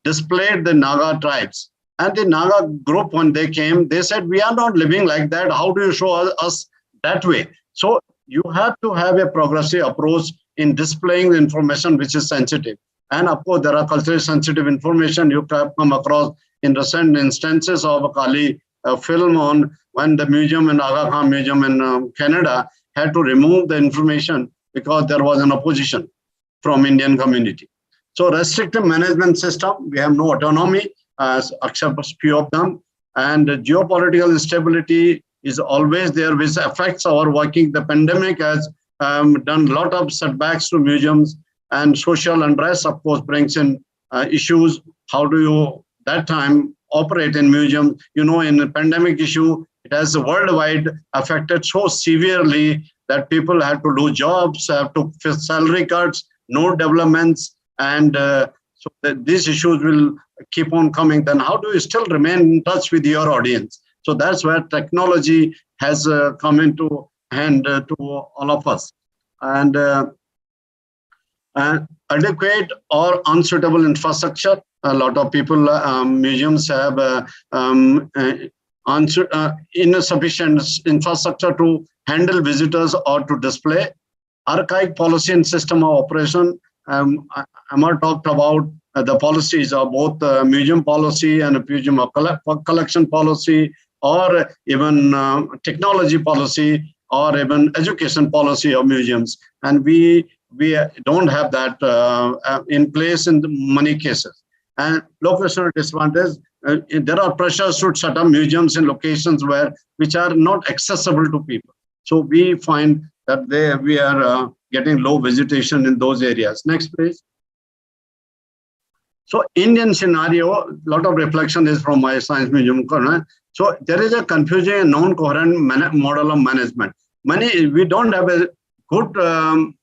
displayed the Naga tribes. And the Naga group, when they came, they said, we are not living like that. How do you show us that way? So you have to have a progressive approach in displaying the information which is sensitive. And of course, there are culturally sensitive information you have come across in recent instances of a Kali film on when the museum in Aga Khan Museum in Canada had to remove the information because there was an opposition from Indian community. So restrictive management system, we have no autonomy except a few of them. And geopolitical instability is always there, which affects our working. The pandemic has done a lot of setbacks to museums, and social unrest, of course, brings in issues. How do you, that time, operate in museums? In the pandemic issue, it has worldwide affected so severely that people have to lose jobs, have to face salary cuts, no developments, and so these issues will keep on coming. Then how do you still remain in touch with your audience? So that's where technology has come into hand to all of us. And adequate or unsuitable infrastructure. A lot of people, museums have insufficient infrastructure to handle visitors or to display. Archaic policy and system of operation. Amar talked about the policies of both museum policy and museum of collection policy, or even technology policy, or even education policy of museums. And we don't have that in place in many cases. And locational disadvantage, there are pressures to set up museums in locations which are not accessible to people. So we find that we are getting low visitation in those areas. Next, please. So Indian scenario, a lot of reflection is from my science museum. So there is a confusing and non-coherent model of management. We don't have a good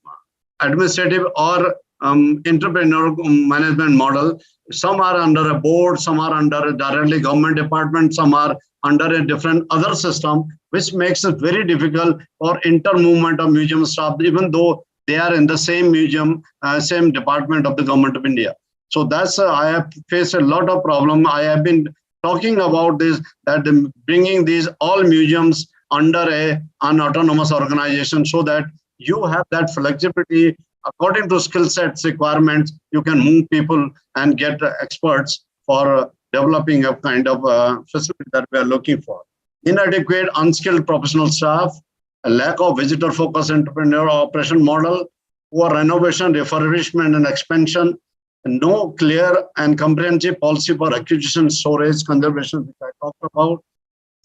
administrative or entrepreneurial management model. Some are under a board, some are under a directly government department, some are under a different other system, which makes it very difficult for inter-movement of museum staff, even though they are in the same museum, same department of the government of India. So that's, I have faced a lot of problem. I have been talking about this, that bringing these all museums under an autonomous organization so that you have that flexibility according to skill sets requirements. You can move people and get experts for developing a kind of facility that we are looking for. Inadequate, unskilled professional staff, a lack of visitor-focused entrepreneurial operation model, poor renovation, refurbishment, and expansion, and no clear and comprehensive policy for acquisition, storage, conservation, which I talked about.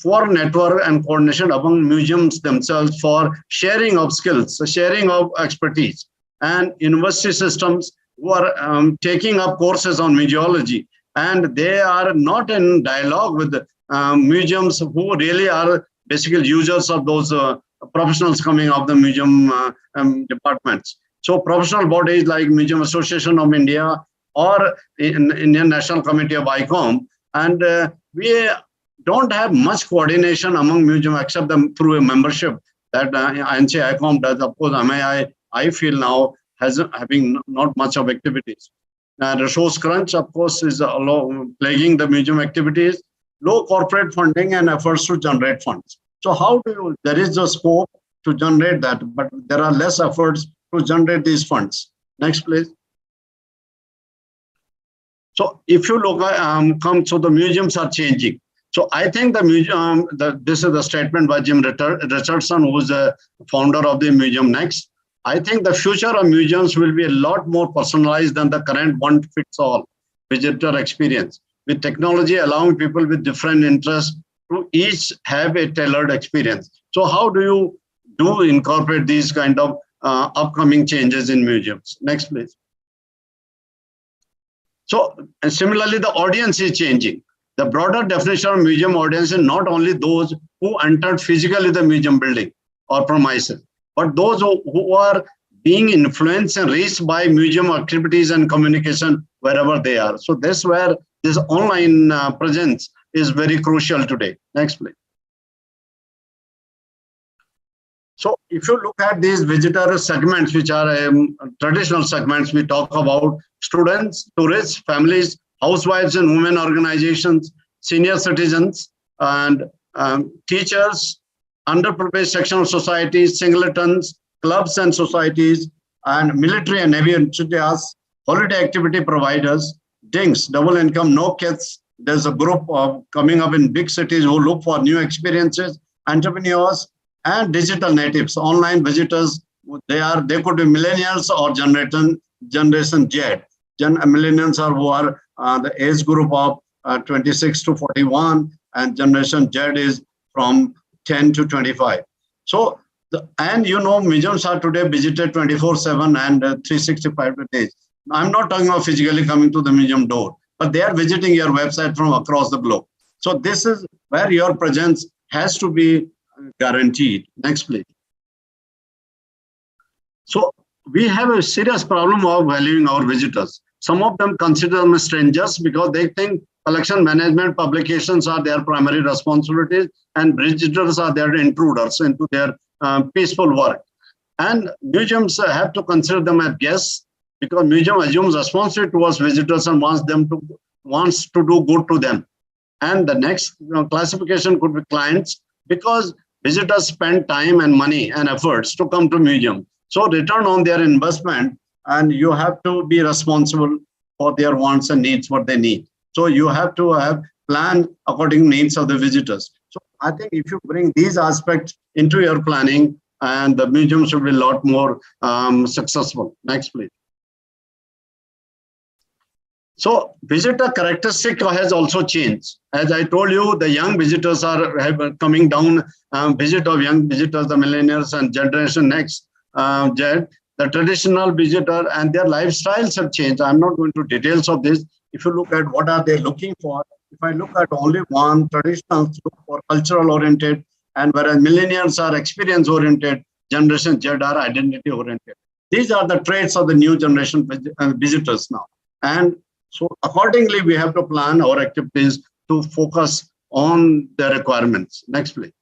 For network and coordination among museums themselves for sharing of skills, sharing of expertise, and university systems who are taking up courses on museology, and they are not in dialogue with museums who really are basically users of those professionals coming of the museum departments. So professional bodies like Museum Association of India or Indian National Committee of ICOM, and we don't have much coordination among museum except through a membership that INC ICOM does. Of course, MAI, I feel now, having not much of activities. Resource crunch, of course, is plaguing the museum activities, low corporate funding and efforts to generate funds. So how do you, there is a scope to generate that, but there are less efforts to generate these funds. Next, please. So if you look at, so the museums are changing. So I think the museum, this is the statement by Jim Richardson, who is the founder of the Museum Next. I think the future of museums will be a lot more personalized than the current one-fits-all visitor experience, with technology allowing people with different interests to each have a tailored experience. So how do you incorporate these kind of upcoming changes in museums? Next, please. So similarly, the audience is changing. The broader definition of museum audience is not only those who entered physically the museum building or premises, but those who are being influenced and reached by museum activities and communication wherever they are. So that's where this online presence is very crucial today. Next, please. So if you look at these visitor segments, which are traditional segments, we talk about students, tourists, families, housewives and women organizations, senior citizens, and teachers, underprivileged section of societies, singletons, clubs and societies, and military and navy enthusiasts, holiday activity providers, DINGs, double income, no kids. There's a group of coming up in big cities who look for new experiences, entrepreneurs, and digital natives, online visitors. They could be millennials or Generation Z. Millennials are who are the age group of 26 to 41, and Generation Z is from 10 to 25. So, museums are today visited 24/7 and 365 days. I'm not talking about physically coming to the museum door, but they are visiting your website from across the globe. So this is where your presence has to be guaranteed. Next, please. So we have a serious problem of valuing our visitors. Some of them consider them strangers because they think collection management publications are their primary responsibilities and visitors are their intruders into their peaceful work. And museums have to consider them as guests because museum assumes responsibility towards visitors and wants to do good to them. And the next classification could be clients, because visitors spend time and money and efforts to come to museum. So return on their investment, and you have to be responsible for their wants and needs, what they need. So you have to have plan according to needs of the visitors. So I think if you bring these aspects into your planning, and the museum should be a lot more successful. Next, please. So visitor characteristic has also changed. As I told you, the young visitors are coming down, visit of young visitors, the millennials and Generation Next, the traditional visitor, and their lifestyles have changed. I'm not going to details of this. If you look at what are they looking for, if I look at only one, traditionals look for cultural oriented, and whereas millennials are experience oriented, Generation Z are identity oriented. These are the traits of the new generation visitors now. And so accordingly, we have to plan our activities to focus on the requirements. Next, please.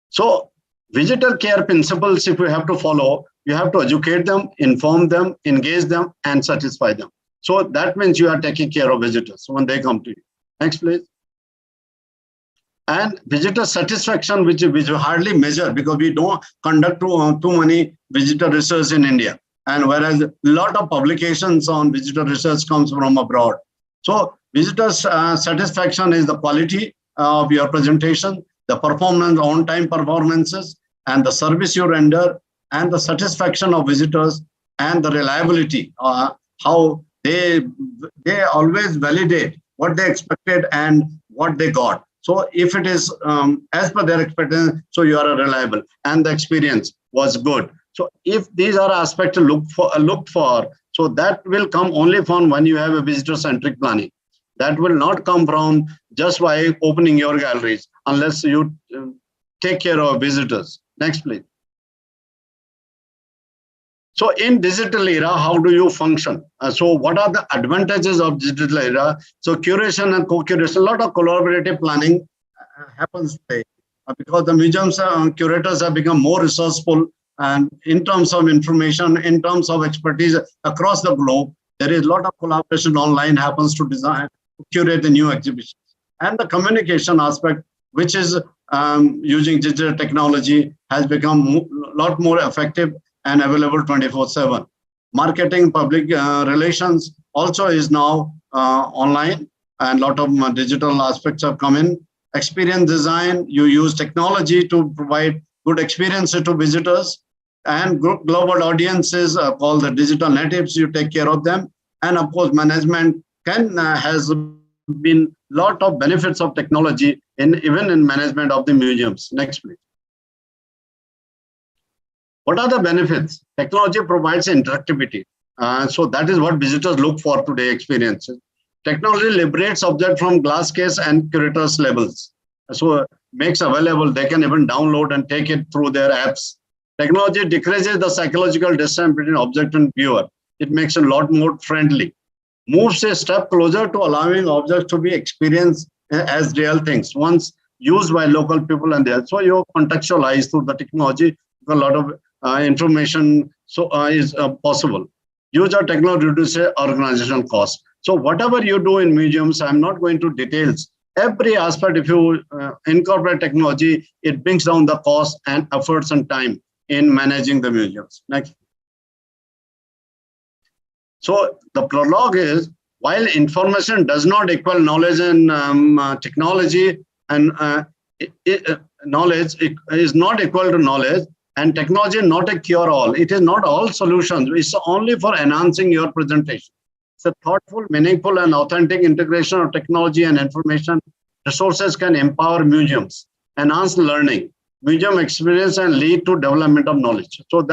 So visitor care principles, if we have to follow, you have to educate them, inform them, engage them, and satisfy them. So that means you are taking care of visitors when they come to you. Next, please. And visitor satisfaction, which we hardly measure because we don't conduct too many visitor research in India. And whereas a lot of publications on visitor research comes from abroad. So visitors satisfaction is the quality of your presentation, the performance, on-time performances, and the service you render, and the satisfaction of visitors, and the reliability, how they always validate what they expected and what they got. So if it is as per their expectation, so you are reliable and the experience was good. So if these are aspects looked for, so that will come only from when you have a visitor-centric planning. That will not come from just by opening your galleries, unless you take care of visitors. Next, please. So in digital era, how do you function? So what are the advantages of digital era? So curation and co-curation, a lot of collaborative planning happens today because the museums curators have become more resourceful, and in terms of information, in terms of expertise across the globe, there is a lot of collaboration online happens to design, to curate the new exhibitions. And the communication aspect, which is using digital technology, has become a lot more effective and available 24/7. Marketing, public relations also is now online, and a lot of digital aspects have come in. Experience design, you use technology to provide good experiences to visitors, and global audiences called the digital natives, you take care of them. And of course, management has been a lot of benefits of technology even in management of the museums. Next, please. What are the benefits? Technology provides interactivity. So that is what visitors look for today, experiences. Technology liberates objects from glass case and curators levels. So makes available, they can even download and take it through their apps. Technology decreases the psychological distance between object and viewer. It makes it a lot more friendly. Moves a step closer to allowing objects to be experienced as real things, once used by local people and there. So you contextualize through the technology, a lot of information is possible. Use of technology to reduce organizational costs. So whatever you do in museums, I'm not going to details. Every aspect, if you incorporate technology, it brings down the cost and efforts and time in managing the museums. Next. So the prologue is, while information does not equal knowledge in technology, and knowledge is not equal to knowledge, and technology is not a cure-all. It is not all solutions. It's only for enhancing your presentation. It's a thoughtful, meaningful, and authentic integration of technology and information resources can empower museums, enhance learning, museum experience, and lead to development of knowledge. So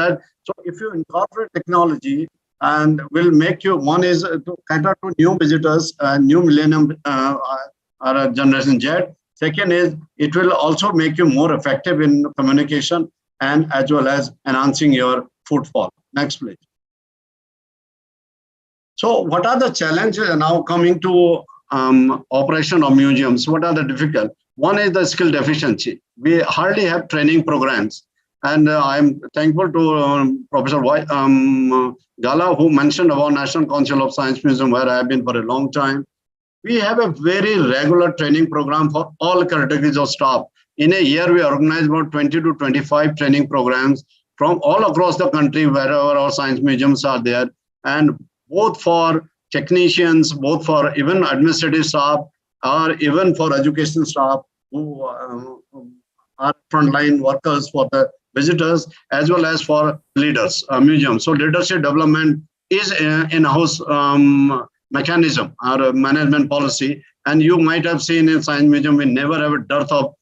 if you incorporate technology, and will make you, one is to cater to new visitors, new millennium or generation Z. Second is, it will also make you more effective in communication and as well as enhancing your footfall. Next, please. So what are the challenges now coming to operation of museums? What are the difficult? One is the skill deficiency. We hardly have training programs. And I'm thankful to Professor Gala, who mentioned about National Council of Science Museum, where I have been for a long time. We have a very regular training program for all categories of staff. In a year, we organize about 20 to 25 training programs from all across the country, wherever our science museums are there. And both for technicians, both for even administrative staff, or even for education staff who are frontline workers for the visitors, as well as for leaders, museums. So leadership development is in-house mechanism or management policy. And you might have seen in Science Museum, we never have a dearth of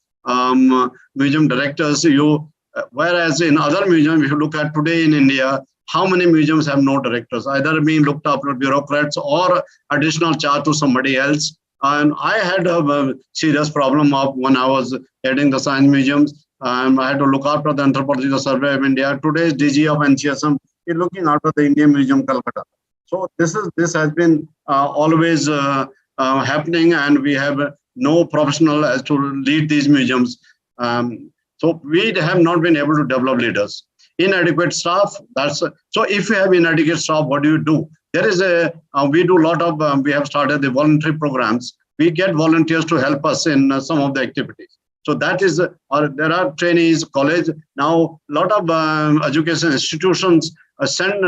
museum directors. Whereas in other museums, if you look at today in India, how many museums have no directors, either being looked after bureaucrats or additional charge to somebody else. And I had a serious problem of when I was heading the science museums. I had to look after the Anthropological Survey of India. Today's DG of NCSM is looking after the Indian Museum, Calcutta. So this has been always happening, and we have no professional as to lead these museums. So we have not been able to develop leaders. Inadequate staff. So if you have inadequate staff, what do you do? There is we do a lot of. We have started the voluntary programs. We get volunteers to help us in some of the activities. So that is, there are trainees, college. Now, a lot of education institutions send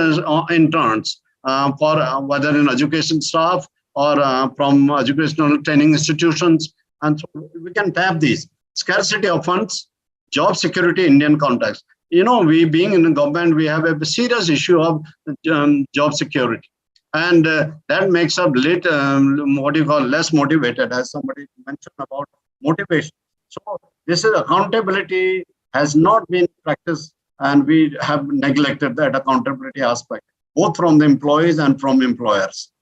interns for whether in education staff or from educational training institutions. And so we can tap these. Scarcity of funds, job security, Indian context. You know, we being in the government, we have a serious issue of job security. And that makes us what you call less motivated, as somebody mentioned about motivation. So this is accountability has not been practiced, and we have neglected that accountability aspect, both from the employees and from employers.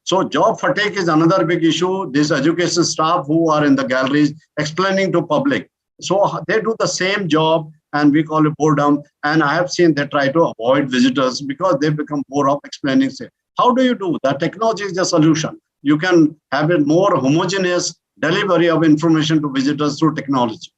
So job fatigue is another big issue. This education staff who are in the galleries explaining to public. So they do the same job and we call it boredom. And I have seen they try to avoid visitors because they become bored of explaining. How do you do that? Technology is the solution. You can have a more homogeneous delivery of information to visitors through technology.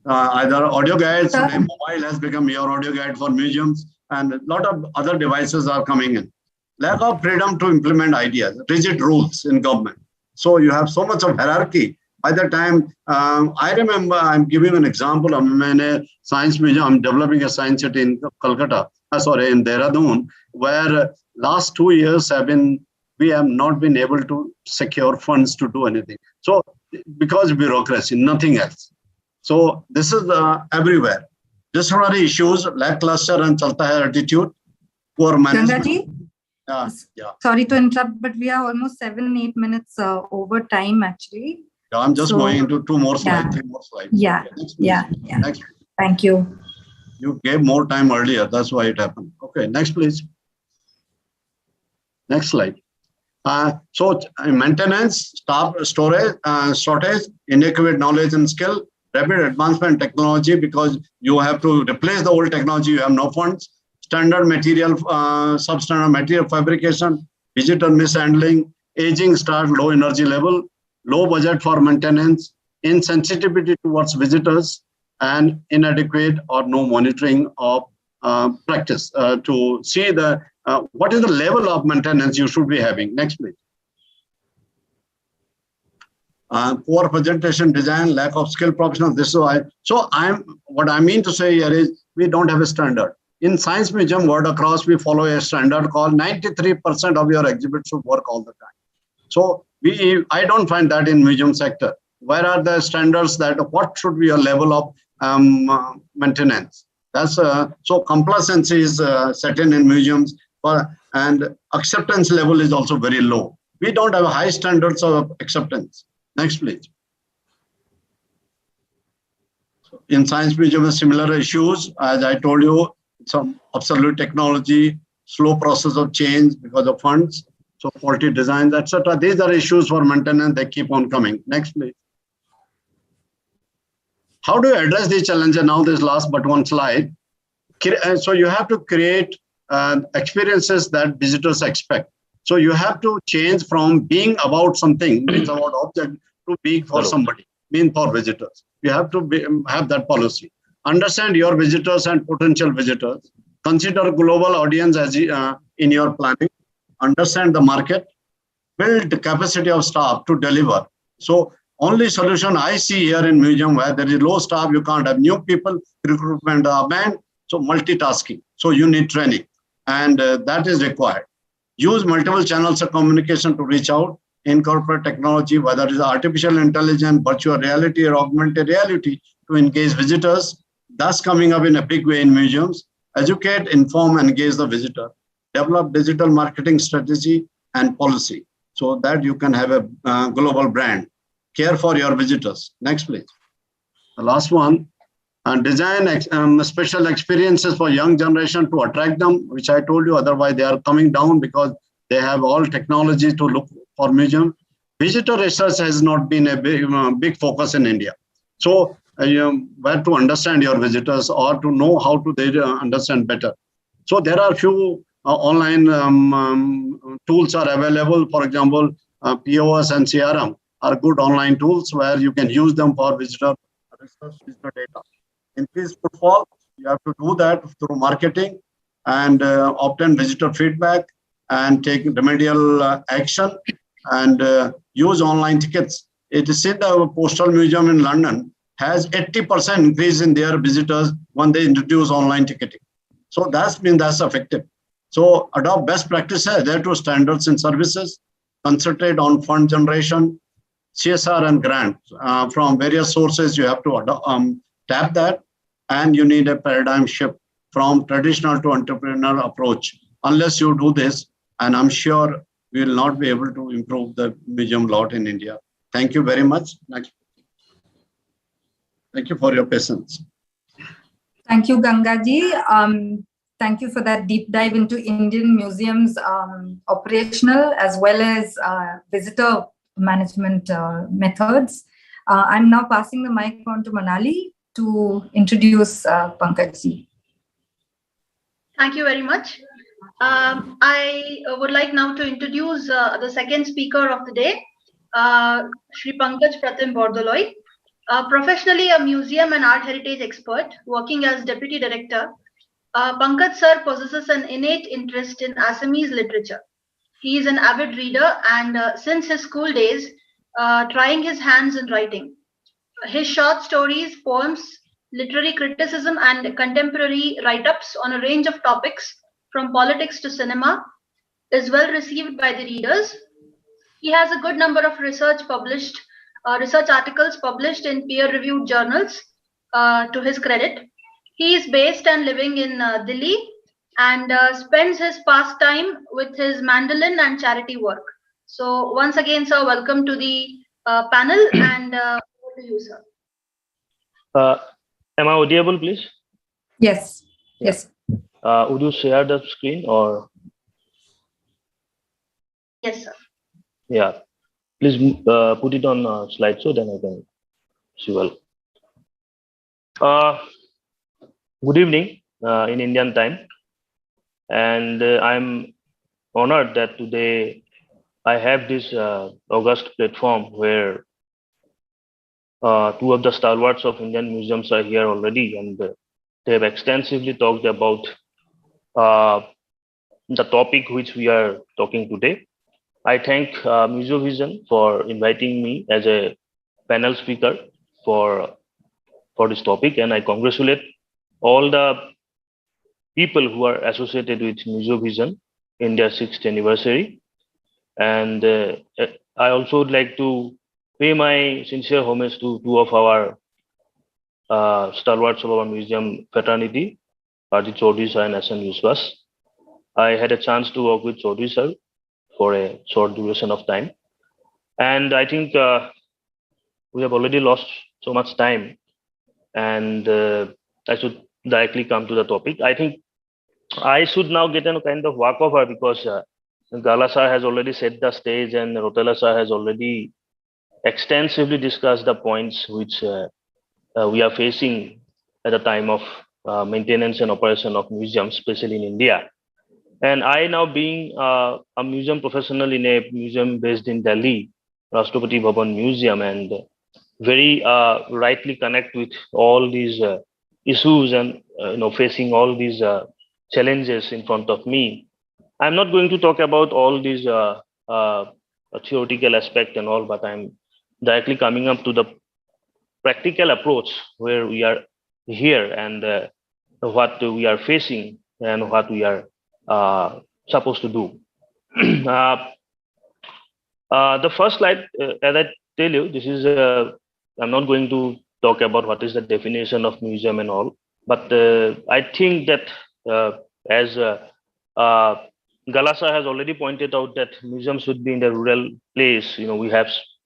Either audio guides, today mobile has become your audio guide for museums, and a lot of other devices are coming in. Lack of freedom to implement ideas, rigid rules in government. So you have so much of hierarchy. By the time, I remember, I'm giving an example of a science museum. I'm developing a science city in Calcutta, in Dehradun, where last 2 years we have not been able to secure funds to do anything. So because bureaucracy, nothing else. So this is everywhere. Disciplinary issues, lackluster and chalta hai attitude, poor management. Sorry to interrupt, but we are almost 7-8 minutes over time actually. Yeah, I'm just going into 2 more slides, 3 more slides. Yeah, Next. Thank you. You gave more time earlier, that's why it happened. Okay, next please. Next slide. So maintenance, staff storage, shortage, inadequate knowledge and skill, rapid advancement in technology because you have to replace the old technology, you have no funds, standard material, substandard material fabrication, visitor mishandling, aging staff, low energy level, low budget for maintenance, insensitivity towards visitors, and inadequate or no monitoring of practice to see what is the level of maintenance you should be having. Next, please. Poor presentation design, lack of skilled professionals. This is why. So what I mean to say here is we don't have a standard. In Science Museum world across, we follow a standard called 93% of your exhibits should work all the time. So I don't find that in museum sector. Where are the standards that what should be your level of maintenance? That's so complacency is set in museums, and acceptance level is also very low. We don't have high standards of acceptance. Next, please. In Science Museum, similar issues, as I told you, some obsolete technology, slow process of change because of funds, so faulty designs, etc. These are issues for maintenance. They keep on coming. Next, please. How do you address these challenges? Now, this last but one slide. So you have to create experiences that visitors expect. So you have to change from being about something, means about object, to being for somebody, mean for visitors. You have to have that policy. Understand your visitors and potential visitors. Consider global audience as in your planning. Understand the market. Build the capacity of staff to deliver. So only solution I see here in museum where there is low staff, you can't have new people, recruitment banned. So multitasking. So you need training, and that is required. Use multiple channels of communication to reach out. Incorporate technology, whether it is artificial intelligence, virtual reality, or augmented reality, to engage visitors. That's coming up in a big way in museums. Educate, inform, engage the visitor. Develop digital marketing strategy and policy so that you can have a global brand. Care for your visitors. Next, please. The last one. And design special experiences for young generation to attract them, which I told you, otherwise they are coming down because they have all technology to look for museum. Visitor research has not been a big focus in India. So where to understand your visitors or to know how to they understand better. So there are few online tools are available. For example, POS and CRM are good online tools where you can use them for visitor research, visitor data. Increase footfall, you have to do that through marketing and obtain visitor feedback and take remedial action and use online tickets. It is said that Postal Museum in London has 80% increase in their visitors when they introduce online ticketing. So that's effective. So adopt best practices, adhere to standards in services, concentrate on fund generation, CSR and grants from various sources. You have to tap that, and you need a paradigm shift from traditional to entrepreneurial approach. Unless you do this, and I'm sure we will not be able to improve the museum lot in India. Thank you very much. Next. Thank you for your patience. Thank you, Gangaji. Thank you for that deep dive into Indian museums operational as well as visitor management methods. I'm now passing the mic on to Manali to introduce Pankaj. Thank you very much. I would like now to introduce the second speaker of the day, Shri Pankaj Pratim Bordoloi. Professionally a museum and art heritage expert working as deputy director, Pankaj sir possesses an innate interest in Assamese literature. He is an avid reader and since his school days, trying his hands in writing. His short stories, poems, literary criticism, and contemporary write-ups on a range of topics from politics to cinema is well received by the readers. He has a good number of research articles published in peer-reviewed journals to his credit. He is based and living in Delhi and spends his pastime with his mandolin and charity work. So once again, sir, welcome to the panel and over to you, sir. Am I audible, please? Yes. Yes. Would you share the screen or? Yes, sir. Yeah, please put it on slideshow, then I can see well. Good evening in Indian time, and I'm honored that today I have this august platform where two of the stalwarts of Indian museums are here already, and they have extensively talked about the topic which we are talking today. I thank Museovision for inviting me as a panel speaker for this topic, and I congratulate all the people who are associated with Museovision in their 6th anniversary. And I also would like to pay my sincere homage to two of our stalwarts of our museum fraternity, the Choudhury sir and Biswas. I had a chance to work with Choudhury sir for a short duration of time. And I think we have already lost so much time, and I should directly come to the topic. I think I should now get a kind of walkover because Gala sir has already set the stage and Rotela sir has already extensively discussed the points which we are facing at the time of maintenance and operation of museums, especially in India. And I now being a museum professional in a museum based in Delhi, Rashtrapati Bhavan Museum, and very rightly connect with all these issues and facing all these challenges in front of me. I'm not going to talk about all these theoretical aspect and all, but I'm directly coming up to the practical approach where we are here and what we are facing and what we are supposed to do. The first slide, as I tell you, this is I'm not going to talk about what is the definition of museum and all, but I think that as Galasa has already pointed out that museums should be in the rural place.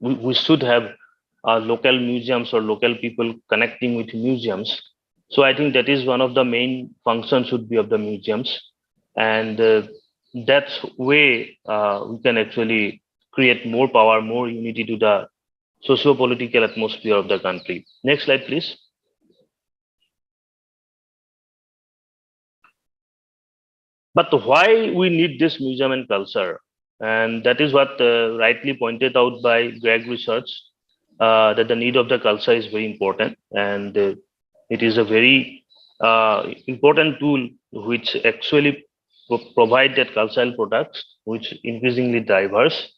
We should have local museums or local people connecting with museums. So I think that is one of the main functions should be of the museums, and that's way we can actually create more power, more unity to the socio-political atmosphere of the country. Next slide, please. But why we need this museum and culture? And that is what rightly pointed out by Greg Research, that the need of the culture is very important. And it is a very important tool which actually provide that cultural products, which increasingly diverse.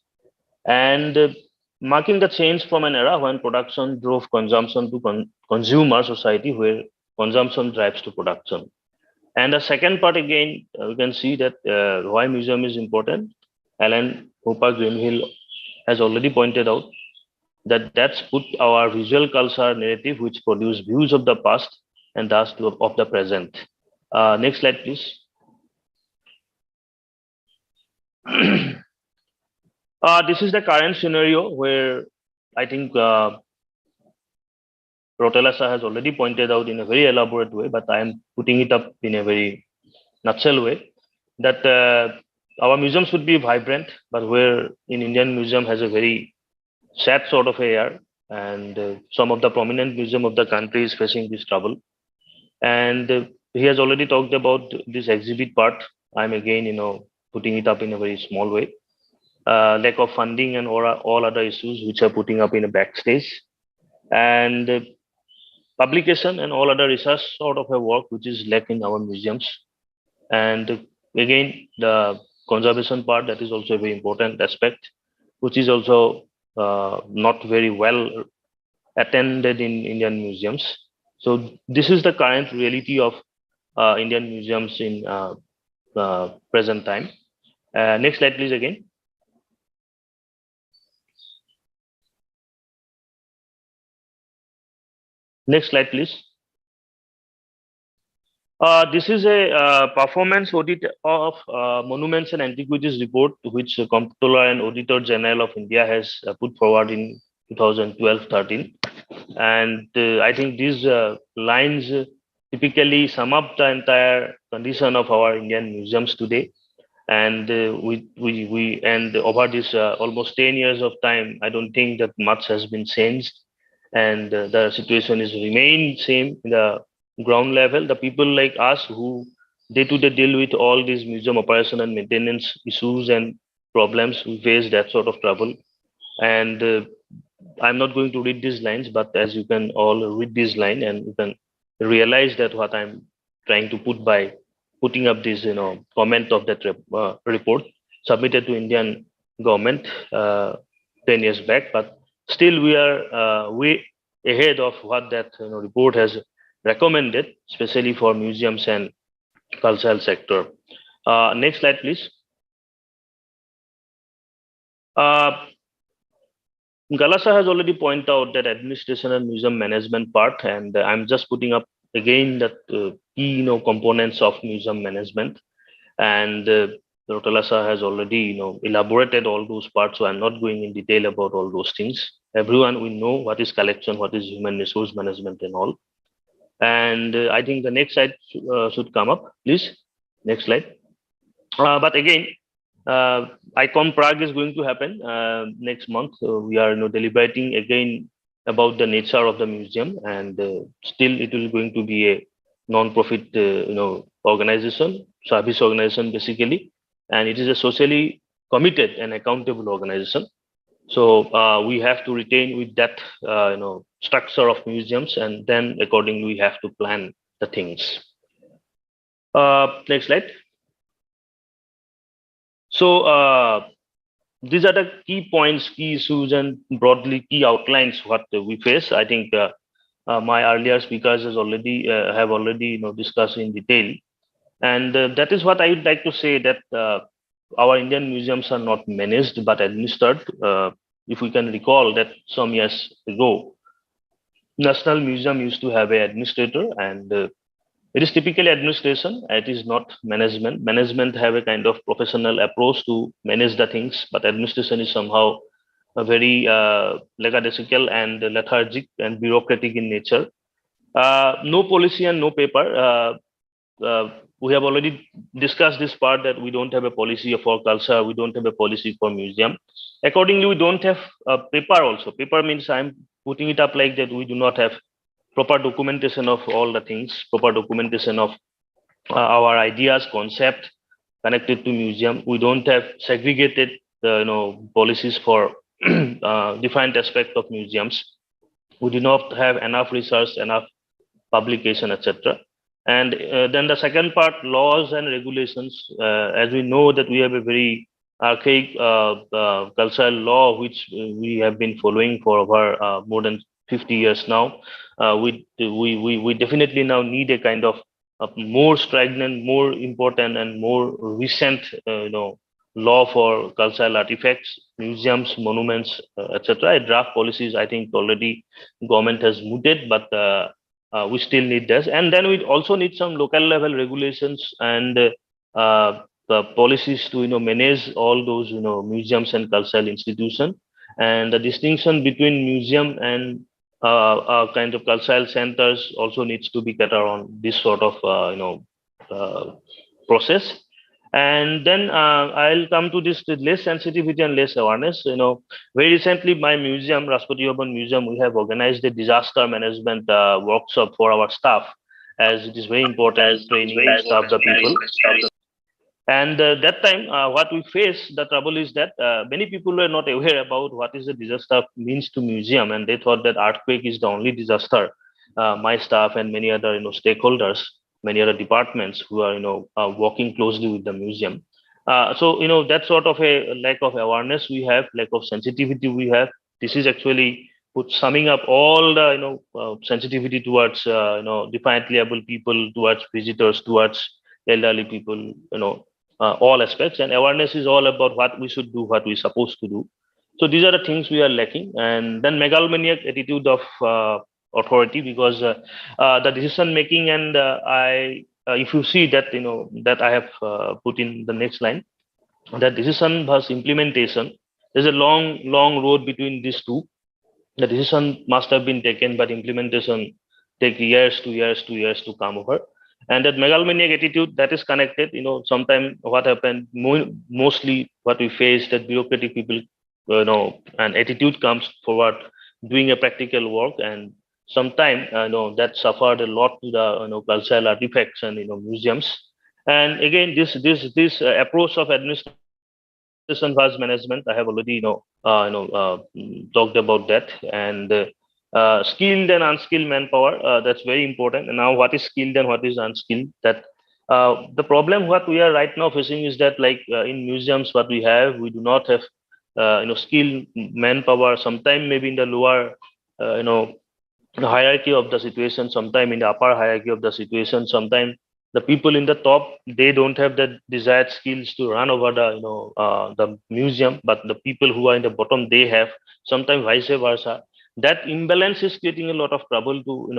And marking the change from an era when production drove consumption to consumer society where consumption drives to production. And the second part again, we can see that why museum is important. Alan Hooper Greenhill has already pointed out that that's put our visual culture narrative which produce views of the past and thus of the present. Next slide, please. This is the current scenario where I think Rotela sir has already pointed out in a very elaborate way, but I am putting it up in a very nutshell way, that our museum should be vibrant, but where in Indian museum has a very sad sort of a year, and some of the prominent museum of the country is facing this trouble. And he has already talked about this exhibit part. I'm again, putting it up in a very small way. Lack of funding and all other issues which are putting up in a backstage, and publication and all other research sort of a work which is lacking in our museums. And again, the conservation part, that is also a very important aspect, which is also not very well attended in Indian museums. So this is the current reality of Indian museums in present time. Next slide, please, again. Next slide, please. This is a performance audit of Monuments and Antiquities report, which the Comptroller and Auditor General of India has put forward in 2012-13. And I think these lines typically sum up the entire condition of our Indian museums today. And we and over this almost 10 years of time, I don't think that much has been changed, and the situation is remained same in the ground level. The people like us who day to day deal with all these museum operation and maintenance issues and problems, we face that sort of trouble. And I'm not going to read these lines, but as you can all read this line, and you can realize that what I'm trying to put by putting up this, comment of that report submitted to Indian government 10 years back, but still we are way ahead of what that report has recommended, especially for museums and cultural sector. Next slide, please. Galasa has already pointed out that administration and museum management part, and I'm just putting up again that key components of museum management. And Galasa has already elaborated all those parts, so I'm not going in detail about all those things. Everyone will know what is collection, what is human resource management, and all. And I think the next slide should come up, please. Next slide. But again, ICOM Prague is going to happen next month. So we are deliberating again about the nature of the museum, and still it is going to be a non-profit organization, service organization basically, and it is a socially committed and accountable organization. So we have to retain with that structure of museums, and then accordingly we have to plan the things. Next slide. So these are the key points, key issues, and broadly key outlines what we face. I think my earlier speakers have already discussed in detail, and that is what I would like to say, that our Indian museums are not managed but administered. If we can recall that some years ago, National Museum used to have an administrator, and it is typically administration. It is not management. Management have a kind of professional approach to manage the things, but administration is somehow a very lackadaisical and lethargic and bureaucratic in nature. No policy and no paper. We have already discussed this part, that we don't have a policy for culture. We don't have a policy for museum. Accordingly, we don't have a paper also. Paper means I'm putting it up like that. We do not have proper documentation of all the things, proper documentation of our ideas, concept connected to museum. We don't have segregated, policies for different aspects of museums. We do not have enough research, enough publication, etc. And then the second part, laws and regulations. As we know that we have a very archaic cultural law which we have been following for over more than 50 years now. We definitely now need a kind of more stagnant, more important, and more recent, law for cultural artifacts, museums, monuments, etc. A draft policies, I think, already government has mooted, but we still need this. And then we also need some local level regulations and the policies to manage all those museums and cultural institutions. And the distinction between museum and kind of cultural centers also needs to be better on this sort of process. And then I'll come to this less sensitivity and less awareness. Very recently, my museum, Rashtrapati Bhavan Museum, we have organized a disaster management workshop for our staff, as it is very important training and staff the people. And that time, what we faced, the trouble is that many people were not aware about what is the disaster means to museum, and they thought that earthquake is the only disaster. My staff and many other stakeholders, many other departments who are working closely with the museum. So that sort of a lack of awareness we have, lack of sensitivity we have. This is actually summing up all the sensitivity towards defiantly able people, towards visitors, towards elderly people, all aspects. And awareness is all about what we should do, what we're supposed to do. So these are the things we are lacking. And then megalomaniac attitude of authority, because the decision making, and if you see that that I have put in the next line, that decision versus implementation, there's a long road between these two. The decision must have been taken, but implementation take years to come over. And that megalomaniac attitude, that is connected. Sometimes what happened, mostly what we face, that bureaucratic people, an attitude comes forward doing a practical work, and sometimes that suffered a lot to the cultural artifacts and museums. And again, this approach of administration versus management, I have already talked about that. And skilled and unskilled manpower, that's very important. And now, what is skilled and what is unskilled? That the problem what we are right now facing is that, like in museums, what we do not have skilled manpower. Sometime maybe in the lower hierarchy of the situation, sometime in the upper hierarchy of the situation, sometime the people in the top, they don't have the desired skills to run over the museum, but the people who are in the bottom, they have. Sometimes vice versa. That imbalance is creating a lot of trouble to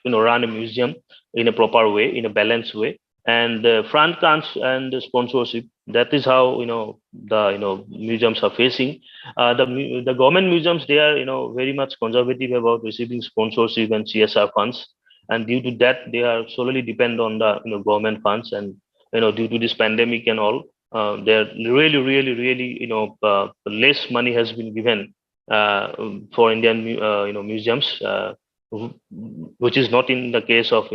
run a museum in a proper way, in a balanced way. And front comes and the sponsorship. That is how the museums are facing. The government museums, they are very much conservative about receiving sponsorship and CSR funds, and due to that, they are solely depend on the government funds. And due to this pandemic and all, there really less money has been given for Indian museums, which is not in the case of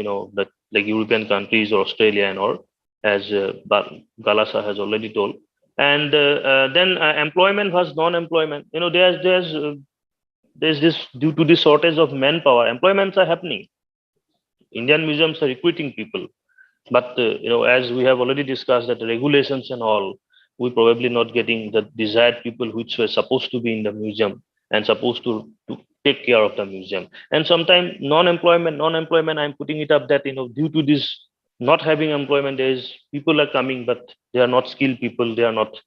like European countries or Australia and all, as Galasa has already told. And then employment versus non-employment. There's this, due to the shortage of manpower, employments are happening. Indian museums are recruiting people, but as we have already discussed, that the regulations and all, we probably not getting the desired people which were supposed to be in the museum and supposed to take care of the museum. And sometimes non-employment, I'm putting it up that due to this not having employment, there is people are coming, but they are not skilled people, they are not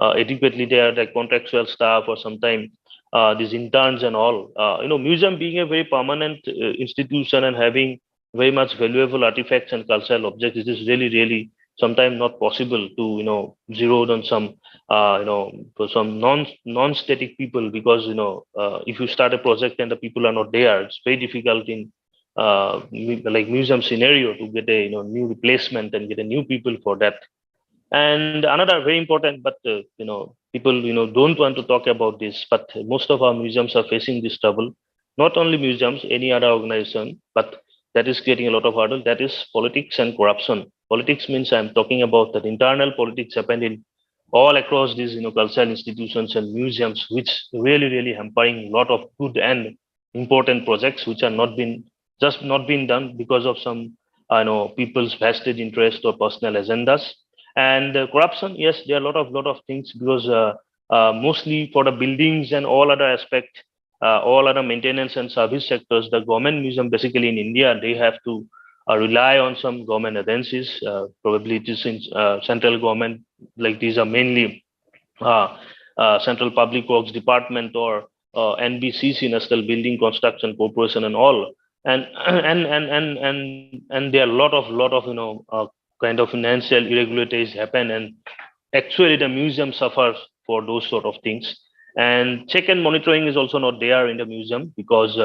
adequately, they are like contractual staff, or sometimes these interns and all. Museum being a very permanent institution and having very much valuable artifacts and cultural objects, it is really sometimes not possible to zero on some for some non-static people, because if you start a project and the people are not there, it's very difficult in like museum scenario to get a new replacement and get a new people for that. And another very important, but people don't want to talk about this, but most of our museums are facing this trouble. Not only museums, any other organization, but that is creating a lot of hurdle. That is politics and corruption. Politics means I'm talking about that internal politics happened in all across these cultural institutions and museums, which really hampering a lot of good and important projects which are not been done because of some people's vested interest or personal agendas. And corruption, yes, there are a lot of things, because mostly for the buildings and all other aspect, all other maintenance and service sectors, the government museum basically in India, they have to rely on some government agencies. Probably it is in central government, like these are mainly Central Public Works Department or NBCC, National Building Construction Corporation and all. And there are a lot of kind of financial irregularities happen, and actually the museum suffers for those sort of things. And check and monitoring is also not there in the museum, because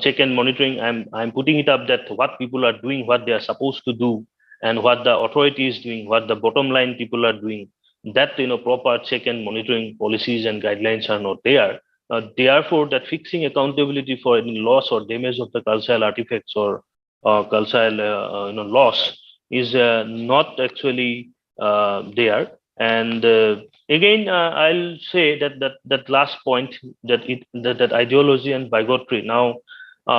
check and monitoring, I'm putting it up that what people are doing, what they are supposed to do, and what the authority is doing, what the bottom line people are doing, that proper check and monitoring policies and guidelines are not there. Therefore, that fixing accountability for any loss or damage of the cultural artifacts or cultural loss is not actually there. And again, I'll say that last point, that ideology and bigotry. Now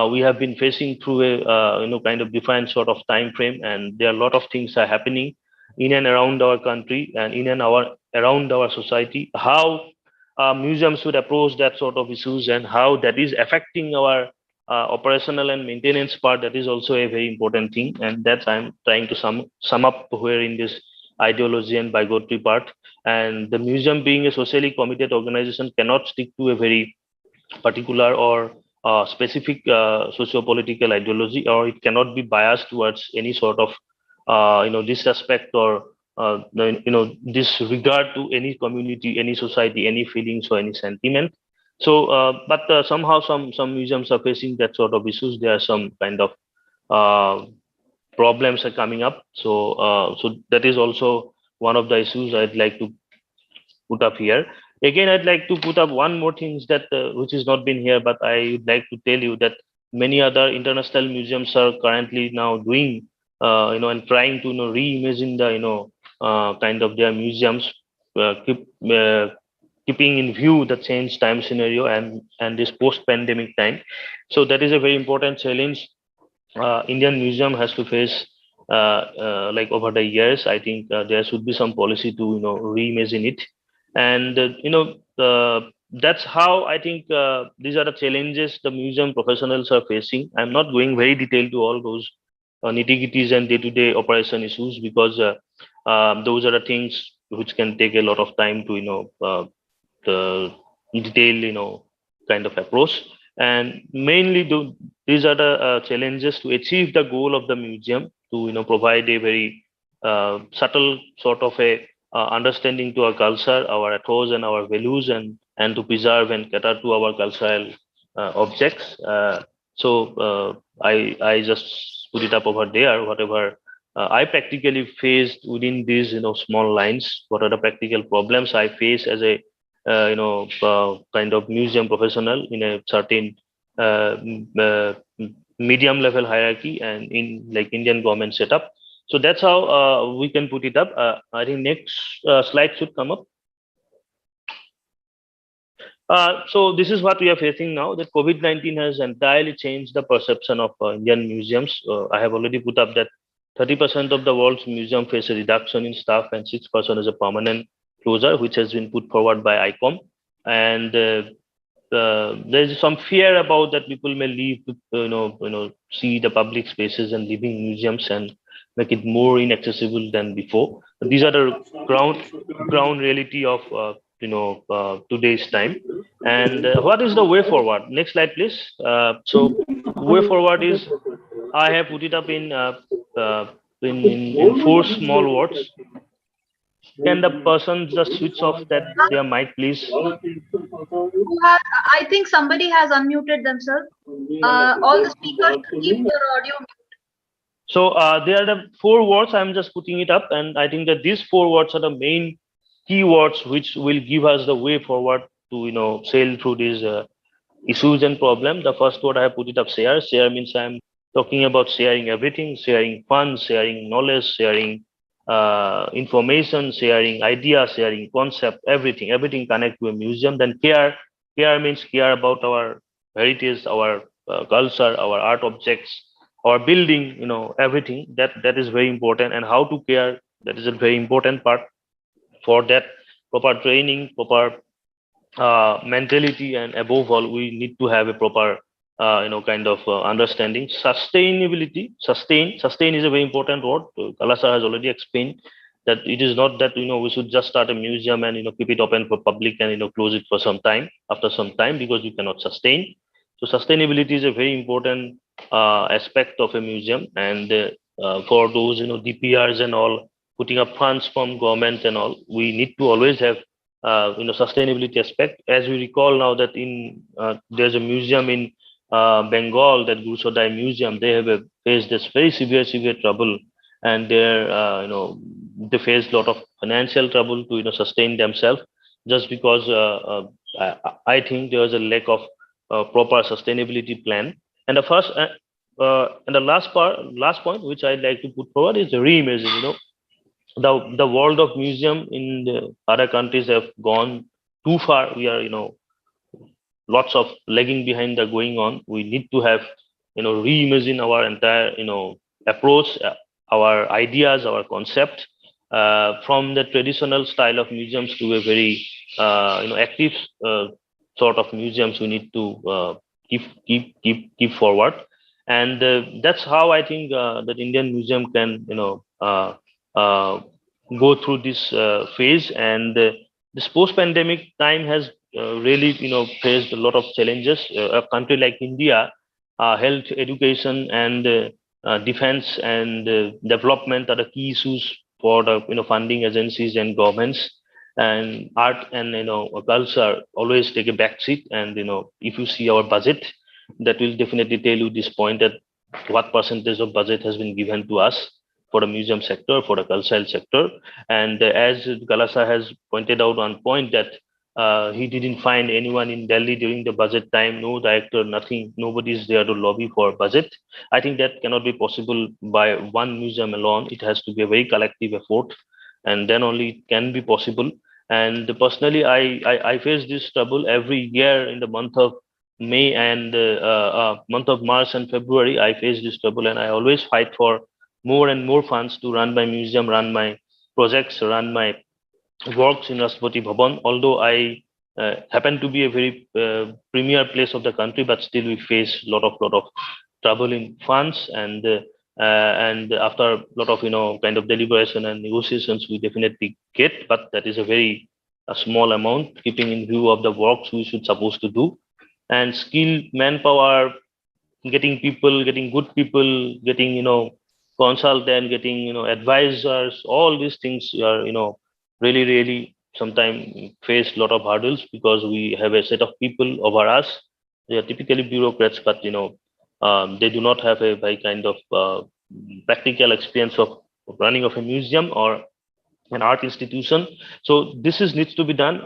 we have been facing through a kind of defined sort of time frame, and there are a lot of things are happening in and around our country and in and around our society. How museums should approach that sort of issues and how that is affecting our operational and maintenance part, that is also a very important thing, and that's I'm trying to sum up here in this ideology and bigotry part. And the museum, being a socially committed organization, cannot stick to a very particular or specific socio-political ideology, or it cannot be biased towards any sort of disrespect or disregard to any community, any society, any feelings or any sentiment. So but somehow some museums are facing that sort of issues. There are some kind of problems are coming up. So that is also one of the issues I'd like to put up here. Again, I'd like to put up one more thing that which has not been here, but I would like to tell you that many other international museums are currently now doing and trying to reimagine the kind of their museums, keeping in view the changed time scenario and this post-pandemic time. So that is a very important challenge Indian museum has to face. Like over the years, I think there should be some policy to reimagine it, and that's how I think these are the challenges the museum professionals are facing. I'm not going very detailed to all those nitty-gritties and day-to-day operation issues, because those are the things which can take a lot of time to the detailed kind of approach. And mainly these are the challenges to achieve the goal of the museum, to provide a very subtle sort of a understanding to our culture, our ethos and our values, and to preserve and cater to our cultural objects. So I just put it up over there. Whatever I practically faced within these small lines, what are the practical problems I face as a kind of museum professional in a certain medium level hierarchy and in like Indian government setup. So that's how we can put it up. I think next slide should come up. So this is what we are facing now, that COVID-19 has entirely changed the perception of Indian museums. I have already put up that 30% of the world's museum face a reduction in staff and 6% is a permanent closure, which has been put forward by ICOM. And there is some fear about that people may leave to see the public spaces and leaving museums and make it more inaccessible than before. These are the ground reality of today's time. And what is the way forward? Next slide, please. So way forward is, I have put it up in 4 small words. Can the person just switch off their mic, please? I think somebody has unmuted themselves. All the speakers, keep your audio mute. So there are the 4 words. I'm just putting it up, and I think that these 4 words are the main keywords which will give us the way forward to sail through these issues and problems. The first word I have put it up: share. Share means I'm talking about sharing everything, sharing funds, sharing knowledge, sharing information, sharing ideas, sharing concept, everything connect to a museum. Then care means care about our heritage, our culture, our art objects, our building, everything that is very important. And how to care, that is a very important part. For that, proper training, proper mentality, and above all, we need to have a proper kind of understanding. Sustainability. Sustain is a very important word. Kalasa has already explained that it is not that we should just start a museum and keep it open for public and close it for some time, after some time, because we cannot sustain. So sustainability is a very important aspect of a museum. And for those DPRs and all, putting up funds from government and all, we need to always have sustainability aspect. As we recall now that there's a museum in Bengal, that Guru Sodai Museum, they have faced this very severe trouble and they face a lot of financial trouble to sustain themselves, just because I think there is a lack of proper sustainability plan. And the last point which I'd like to put forward is the reimagine. The world of museum in the other countries have gone too far. We are lots of lagging behind the going on. We need to have reimagine our entire approach, our ideas, our concept, from the traditional style of museums to a very active sort of museums. We need to keep forward, and that's how I think that Indian museum can go through this phase. And this post-pandemic time has really faced a lot of challenges. A country like India, health, education, and defense and development are the key issues for the funding agencies and governments. And art and culture always take a back seat. And if you see our budget, that will definitely tell you this point, that what percentage of budget has been given to us for the museum sector, for the cultural sector. And as Galasa has pointed out on point, that he didn't find anyone in Delhi during the budget time, no director, nothing, nobody is there to lobby for budget. I think that cannot be possible by one museum alone. It has to be a very collective effort, and then only it can be possible. And personally, I face this trouble every year in the month of May and month of March and February. I face this trouble, and I always fight for more and more funds to run my museum, run my projects, run my works in Rashtrapati Bhavan. Although I happen to be a very premier place of the country, but still we face lot of trouble in funds. And after a lot of kind of deliberation and negotiations, we definitely get, but that is a small amount, keeping in view of the works we should supposed to do. And skilled manpower, getting people, getting good people, getting consultant, getting advisors, all these things are really sometimes face a lot of hurdles, because we have a set of people over us. They are typically bureaucrats, but they do not have a very kind of practical experience of running of a museum or an art institution. So this needs to be done.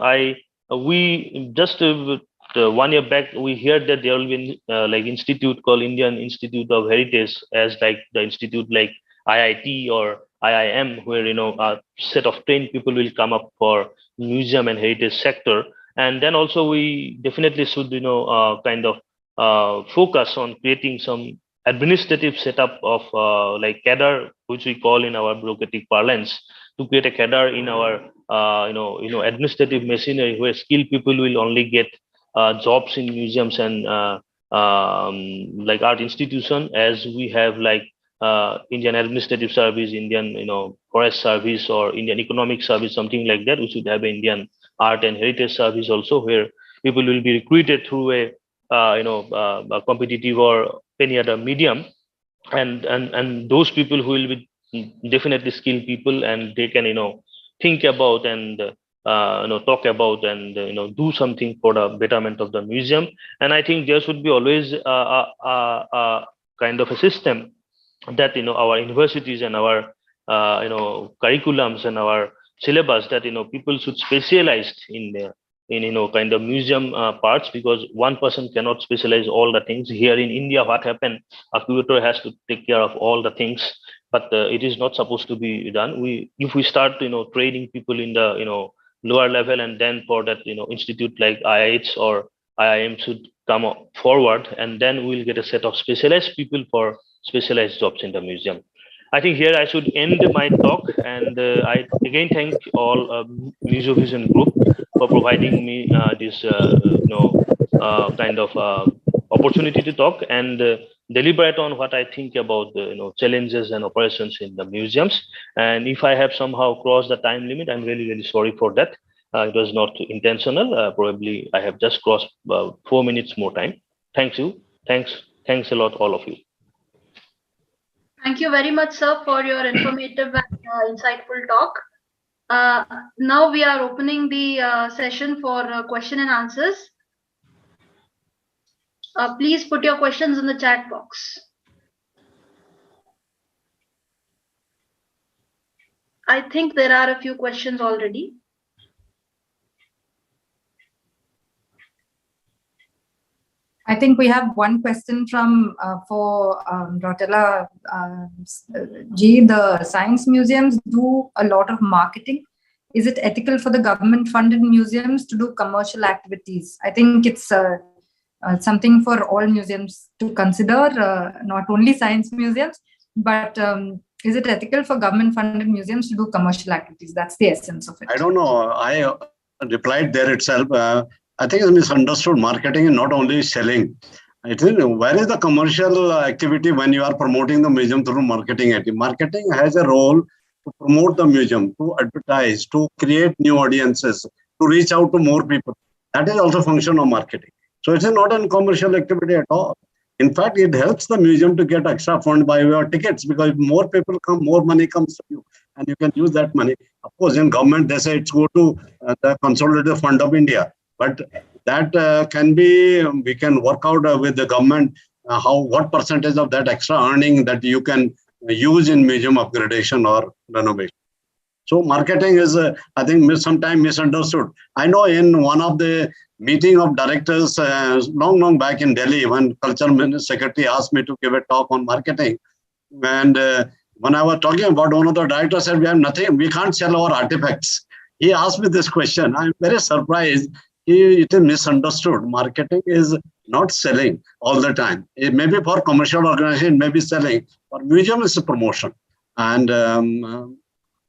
We just 1 year back, we heard that there will be like institute called Indian Institute of Heritage, as like the institute like IIT or IIM, where a set of trained people will come up for museum and heritage sector. And then also we definitely should kind of focus on creating some administrative setup of like cadre, which we call in our bureaucratic parlance, to create a cadre in our administrative machinery, where skilled people will only get jobs in museums and like art institution, as we have like Indian Administrative Service, Indian Forest Service, or Indian Economic Service, something like that. We should have Indian Art and Heritage Service also, where people will be recruited through a competitive or any other medium, and those people who will be definitely skilled people, and they can think about and talk about and do something for the betterment of the museum. And I think there should be always a kind of a system that our universities and our curriculums and our syllabus, that people should specialize in kind of museum parts, because one person cannot specialize all the things. Here in India, what happened, a curator has to take care of all the things, but it is not supposed to be done. If we start training people in the lower level, and then for that institute like IIH or IIM should come forward, and then we'll get a set of specialized people for specialized jobs in the museum. I think here I should end my talk, and I again thank all Museovision group for providing me this kind of opportunity to talk and deliberate on what I think about the challenges and operations in the museums. And if I have somehow crossed the time limit, I'm really sorry for that. It was not intentional. Probably I have just crossed 4 minutes more time. Thank you. Thanks a lot, all of you. Thank you very much, sir, for your informative and insightful talk. Now we are opening the session for question and answers. Please put your questions in the chat box. I think there are a few questions already. I think we have one question from for Rotella G. The science museums do a lot of marketing. Is it ethical for the government-funded museums to do commercial activities? I think it's something for all museums to consider, not only science museums, but is it ethical for government-funded museums to do commercial activities? That's the essence of it. I don't know. I replied there itself. I think it's misunderstood. Marketing is not only selling. I think where is the commercial activity when you are promoting the museum through marketing activity? Marketing has a role to promote the museum, to advertise, to create new audiences, to reach out to more people. That is also a function of marketing. So it's not a commercial activity at all. In fact, it helps the museum to get extra fund by way of tickets, because if more people come, more money comes to you, and you can use that money. Of course, in government, they say it's go to the Consolidated Fund of India. But that can be, we can work out with the government what percentage of that extra earning that you can use in museum upgradation or renovation. So marketing is, I think, sometimes misunderstood. I know in one of the meeting of directors long back in Delhi, when Culture Secretary asked me to give a talk on marketing, and when I was talking about, one of the directors said, we have nothing, we can't sell our artifacts. He asked me this question. I'm very surprised. It is misunderstood. Marketing is not selling all the time. It may be for commercial organization, maybe selling. For museum, it's a promotion and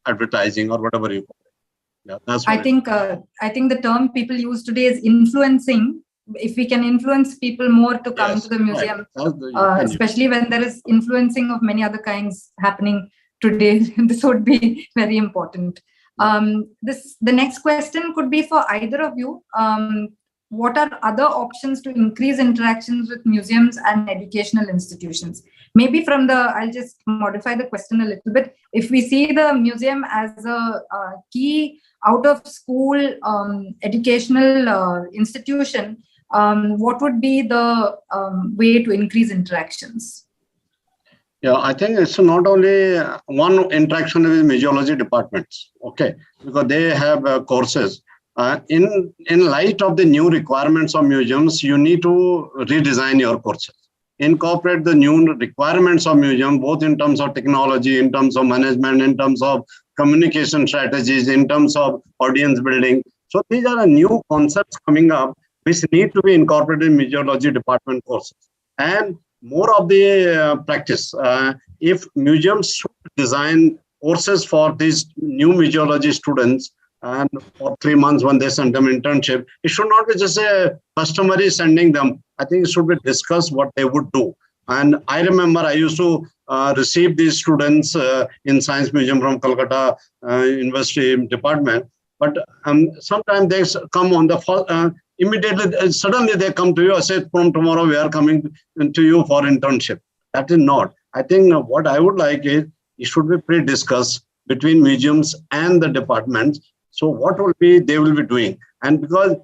advertising or whatever you call it. Yeah, that's what I think the term people use today is influencing. If we can influence people more to come to the museum, right, especially when there is influencing of many other kinds happening today, this would be very important. The next question could be for either of you. What are other options to increase interactions with museums and educational institutions? Maybe I'll just modify the question a little bit. If we see the museum as a key out-of-school educational institution, what would be the way to increase interactions? Yeah, I think it's not only one interaction with museology departments, okay, because they have courses. In light of the new requirements of museums, you need to redesign your courses. Incorporate the new requirements of museum, both in terms of technology, in terms of management, in terms of communication strategies, in terms of audience building. So these are new concepts coming up which need to be incorporated in museology department courses. And more of the practice. If museums should design courses for these new museology students, and for 3 months when they send them internship, it should not be just a customary sending them. I think it should be discussed what they would do. And I remember I used to receive these students in Science Museum from Calcutta University Department. But sometimes they come on the first, immediately, suddenly they come to you and say, from tomorrow we are coming to you for internship. That is not. I think what I would like is, it should be pre-discussed between museums and the departments. So what they will be doing. And because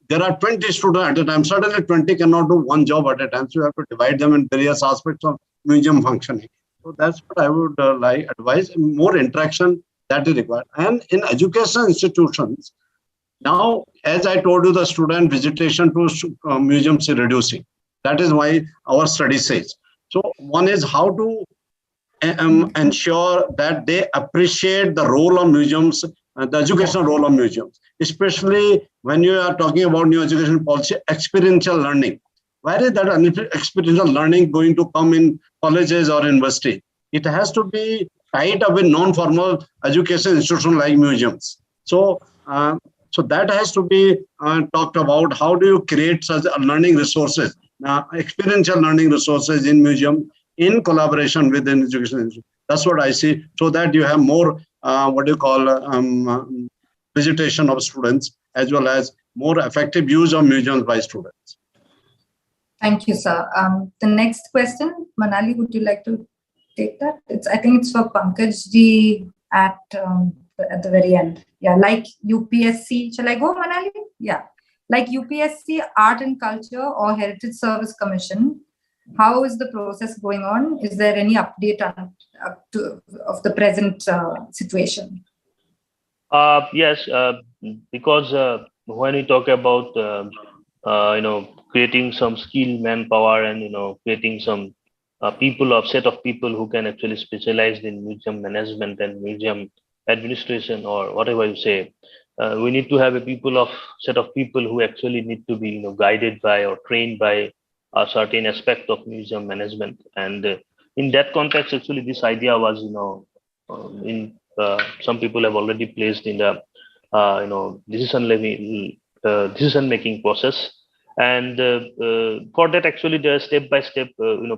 there are 20 students at a time, suddenly 20 cannot do one job at a time. So you have to divide them in various aspects of museum functioning. So that's what I would advise. More interaction that is required. And in educational institutions, now, as I told you, the student visitation to museums is reducing. That is why our study says. So one is how to ensure that they appreciate the role of museums, the educational role of museums, especially when you are talking about new education policy, experiential learning. Where is that experiential learning going to come in colleges or university? It has to be tied up with non-formal education institutions like museums. So that has to be talked about. How do you create such learning resources, experiential learning resources in museum in collaboration with an education institution? That's what I see. So that you have more, visitation of students, as well as more effective use of museums by students. Thank you, sir. The next question, Manali, would you like to take that? I think it's for Pankaj ji at the very end. Yeah, like UPSC. Shall I go, Manali? Yeah. Like UPSC Art and Culture or Heritage Service Commission, How is the process going on? Is there any update on of the present situation? Yes, because when we talk about creating some skilled manpower and creating some people of set of people who can actually specialize in museum management and museum administration or whatever you say, we need to have a people of set of people who actually need to be guided by or trained by a certain aspect of museum management. And in that context, actually, this idea was in some people have already placed in the decision making process. And for that, actually, there are step by step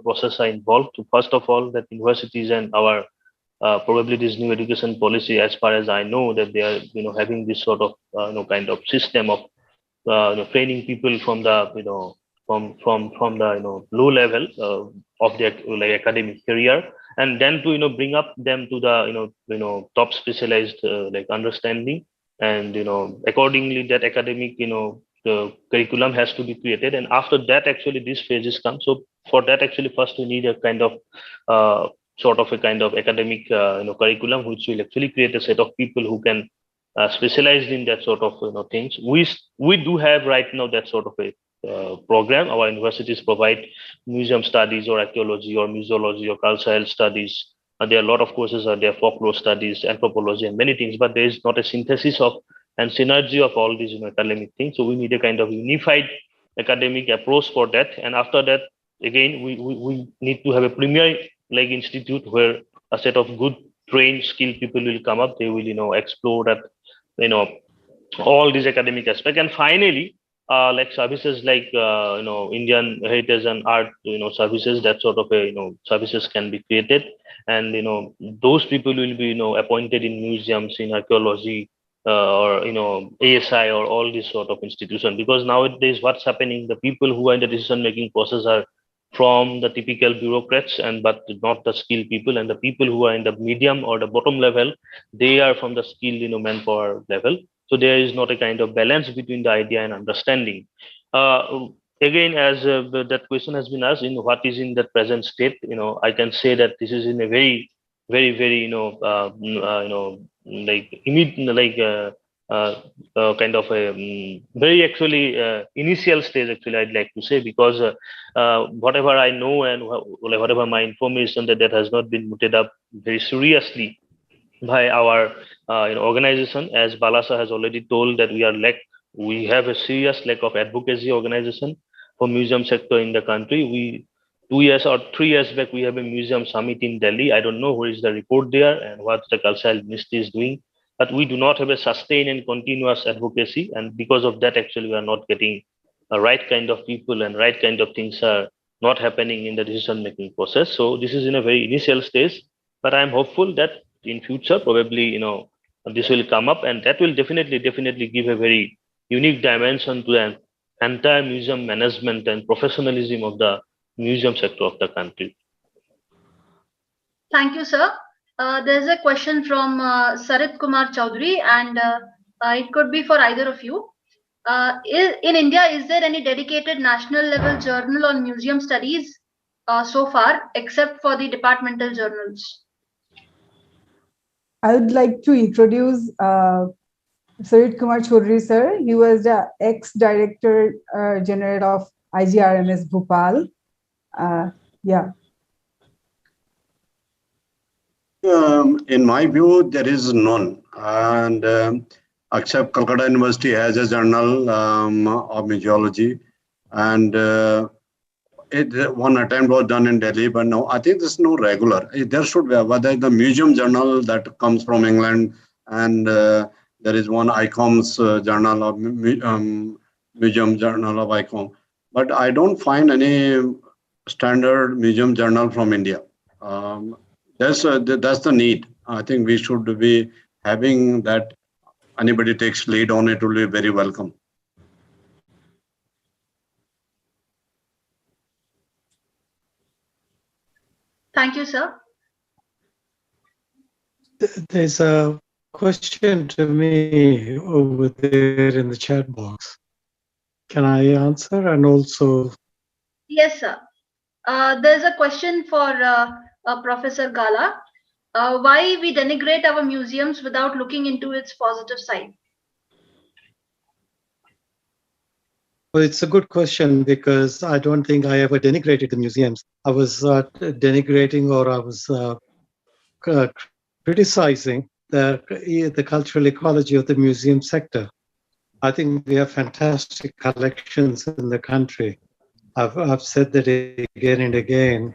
process are involved. First of all, that universities and our probably this new education policy, as far as I know, that they are having this sort of kind of system of training people from the from the low level of their like academic career, and then to bring up them to the top specialized like understanding, and accordingly that academic the curriculum has to be created, and after that actually these phases come. So for that, actually, first we need a kind of sort of a kind of academic curriculum which will actually create a set of people who can specialized in that sort of things. We do have right now that sort of a program. Our universities provide museum studies or archaeology or museology or cultural studies. There are a lot of courses are there, folklore studies, anthropology, and many things. But there is not a synthesis of and synergy of all these academic things. So we need a kind of unified academic approach for that. And after that, again, we need to have a premier like institute where a set of good trained skilled people will come up. They will explore that all these academic aspects, and finally like services like Indian heritage and art services, that sort of a services can be created, and those people will be appointed in museums, in archaeology, or ASI or all these sort of institutions. Because nowadays what's happening, the people who are in the decision making process are from the typical bureaucrats, and but not the skilled people, and the people who are in the medium or the bottom level, they are from the skilled manpower level. So there is not a kind of balance between the idea and understanding. Again, as that question has been asked, what is in the present state, I can say that this is in a very very like like kind of a very actually initial stage, actually, I'd like to say, because whatever I know and whatever my information, that has not been muted up very seriously by our organization. As Balasa has already told, that we have a serious lack of advocacy organization for museum sector in the country. We 2 years or 3 years back, we have a museum summit in Delhi. I don't know where is the report there and what the cultural ministry is doing, but we do not have a sustained and continuous advocacy, and because of that, actually, we are not getting the right kind of people, and right kind of things are not happening in the decision making process. So this is in a very initial stage, but I'm hopeful that in future probably this will come up, and that will definitely give a very unique dimension to the entire museum management and professionalism of the museum sector of the country. Thank you, sir. There's a question from Sarit Kumar Choudhury, and it could be for either of you. In India, is there any dedicated national level journal on museum studies so far, except for the departmental journals? I would like to introduce Sarit Kumar Choudhury, sir. He was the ex-director general of IGRMS Bhopal. Yeah. In my view, there is none, and except Calcutta University has a journal of museology, and one attempt was done in Delhi, but no, I think there's no regular. There should be, whether the museum journal that comes from England, and there is one ICOM's journal of museum journal of ICOM, but I don't find any standard museum journal from India. That's the need. I think we should be having that. Anybody takes lead on it will be very welcome. Thank you, sir. There's a question to me over there in the chat box. Can I answer? And also, yes, sir. there's a question for Professor Gala. Why we denigrate our museums without looking into its positive side? Well, it's a good question because I don't think I ever denigrated the museums. I was denigrating or I was criticizing the cultural ecology of the museum sector. I think we have fantastic collections in the country. I've said that again and again,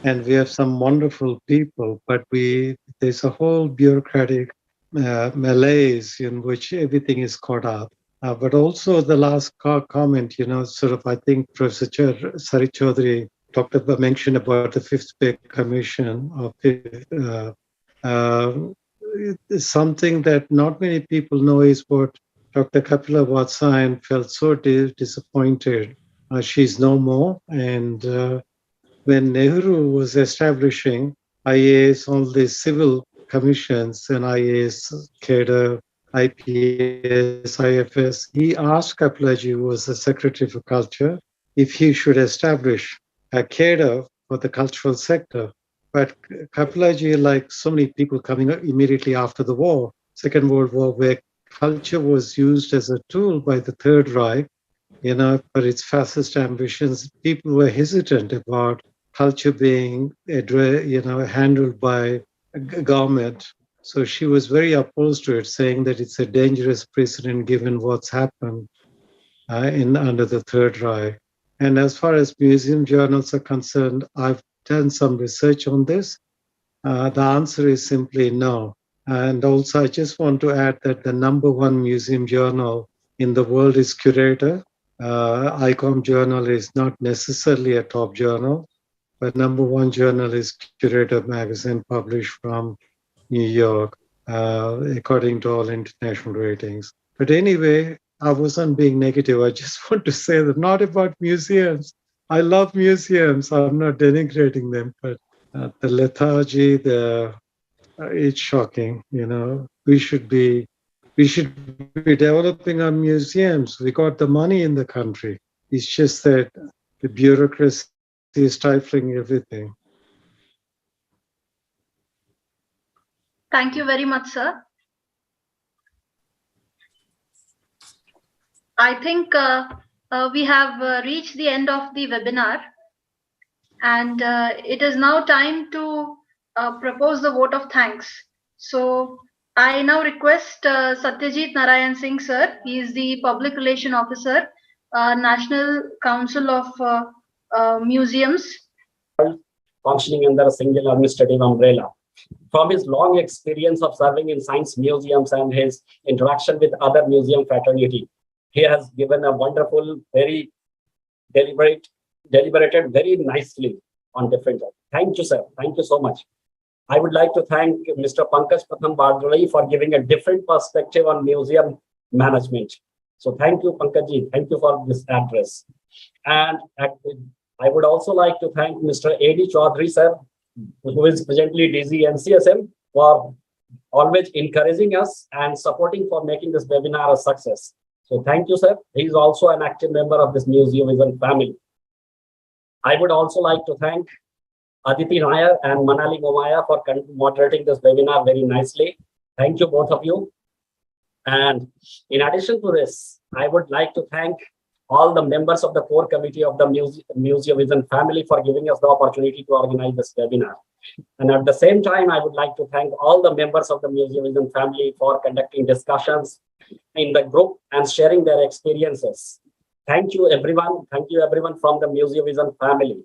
and we have some wonderful people, but there's a whole bureaucratic malaise in which everything is caught up. But also the last comment, sort of, I think Professor Sari Choudhury talked about, mentioned about the Fifth Pay Commission of something that not many people know is what Dr. Kapila Vatsyayan felt so disappointed. She's no more. And when Nehru was establishing IAS, all these civil commissions and IAS, cadre, IPS, IFS, he asked Kapilaji, who was the Secretary for Culture, if he should establish a cadre for the cultural sector. But Kapilaji, like so many people coming up immediately after the war, Second World War, where culture was used as a tool by the Third Reich, for its fascist ambitions, people were hesitant about culture being, handled by government. So she was very opposed to it, saying that it's a dangerous precedent given what's happened under the Third Reich. And as far as museum journals are concerned, I've done some research on this. The answer is simply no. And also, I just want to add that the #1 museum journal in the world is Curator. ICOM journal is not necessarily a top journal, but #1 journal is Curator magazine, published from New York, according to all international ratings. But anyway, I wasn't being negative. I just want to say that not about museums. I love museums. I'm not denigrating them, but the lethargy, it's shocking. We should be developing our museums. We got the money in the country. It's just that the bureaucracy is stifling everything. Thank you very much, sir. I think we have reached the end of the webinar, and it is now time to propose the vote of thanks. So I now request Satyajit Narayan Singh, sir. He is the Public Relation Officer, National Council of Museums, functioning under a single administrative umbrella. From his long experience of serving in science museums and his interaction with other museum fraternity, he has given a wonderful, very deliberated very nicely on different topics. Thank you, sir. Thank you so much. I would like to thank Mr. Pankaj Pratham Bardoli for giving a different perspective on museum management. So thank you, Pankajji. Thank you for this address. And I would also like to thank Mr. A.D. Choudhury, sir, who is presently DG NCSM, for always encouraging us and supporting for making this webinar a success. So thank you, sir. He is also an active member of this Museovision family. I would also like to thank Aditi Nair and Manali Momaya for moderating this webinar very nicely. Thank you, both of you. And in addition to this, I would like to thank all the members of the core committee of the Museovision family for giving us the opportunity to organize this webinar. And at the same time, I would like to thank all the members of the Museovision family for conducting discussions in the group and sharing their experiences. Thank you, everyone. Thank you, everyone from the Museovision family.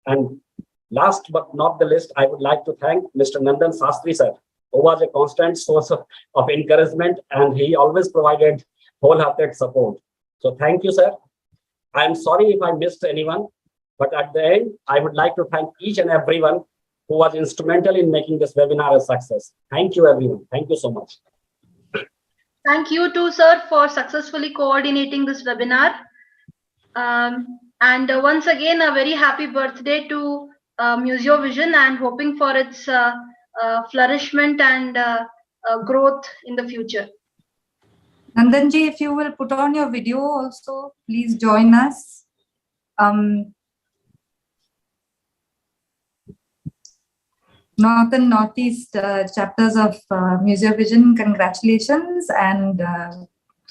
And last but not the least, I would like to thank Mr. Nandan Sastry, sir, who was a constant source of encouragement, and he always provided wholehearted support. So thank you, sir. I'm sorry if I missed anyone, but at the end, I would like to thank each and everyone who was instrumental in making this webinar a success. Thank you, everyone. Thank you so much. Thank you too, sir, for successfully coordinating this webinar. And once again, a very happy birthday to Museovision, and hoping for its flourishment and growth in the future. Nandanji, if you will put on your video also, please join us. North and Northeast chapters of Museovision, congratulations, and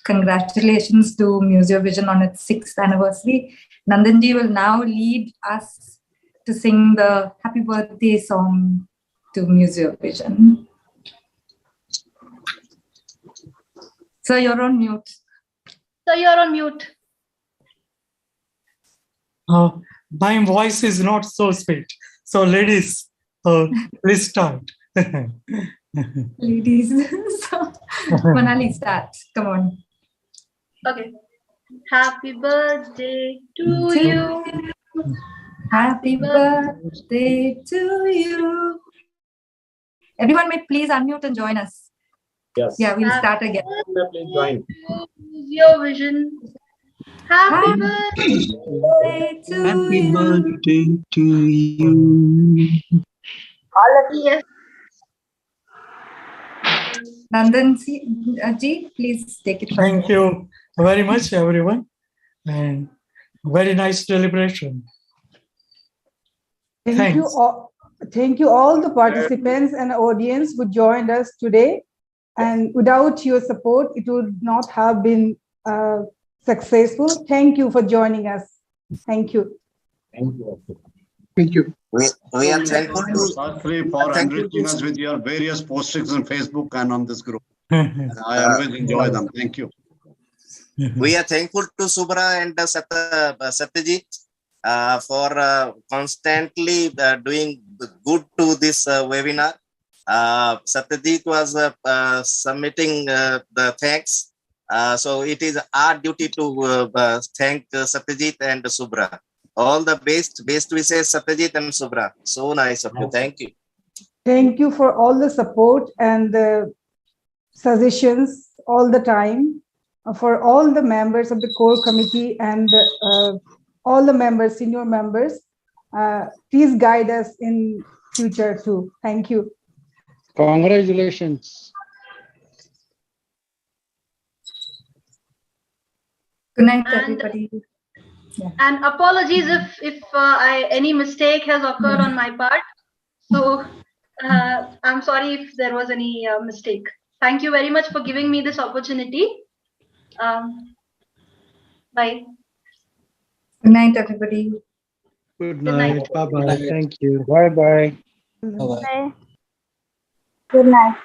congratulations to Museovision on its 6th anniversary. Nandanji will now lead us to sing the happy birthday song to Museovision. So you're on mute. So you're on mute. My voice is not so sweet. So ladies, please start. Ladies. So, Manali, start. Come on. Okay. Happy birthday to you. Happy birthday to you. Everyone may please unmute and join us. Yes. Yeah, we'll start again. Please join. Museovision. Happy birthday to Happy you. birthday to you. All of you. Yes. Nandan ji, please take it from Thank you very much, everyone. And very nice celebration. Thank you all the participants and audience who joined us today. And without your support, it would not have been successful. Thank you for joining us. Thank you. Thank you. Thank you. We are thankful to Shastri for enriching us with your various postings on Facebook and on this group. And I always enjoy them. Thank you. We are thankful to Subra and Satyajit for constantly doing good to this webinar. Satyajit was submitting the thanks. So it is our duty to thank Satyajit and Subra. All the best wishes, Satyajit and Subra. So nice of you. Thank you. Thank you for all the support and the suggestions all the time. For all the members of the core committee and all the members, senior members, please guide us in future too. Thank you. Congratulations. Good night, everybody. Yeah. And apologies if any mistake has occurred on my part. So I'm sorry if there was any mistake. Thank you very much for giving me this opportunity. Bye. Good night, everybody. Good night. Bye-bye. Thank you. Bye-bye. Bye-bye. Good night.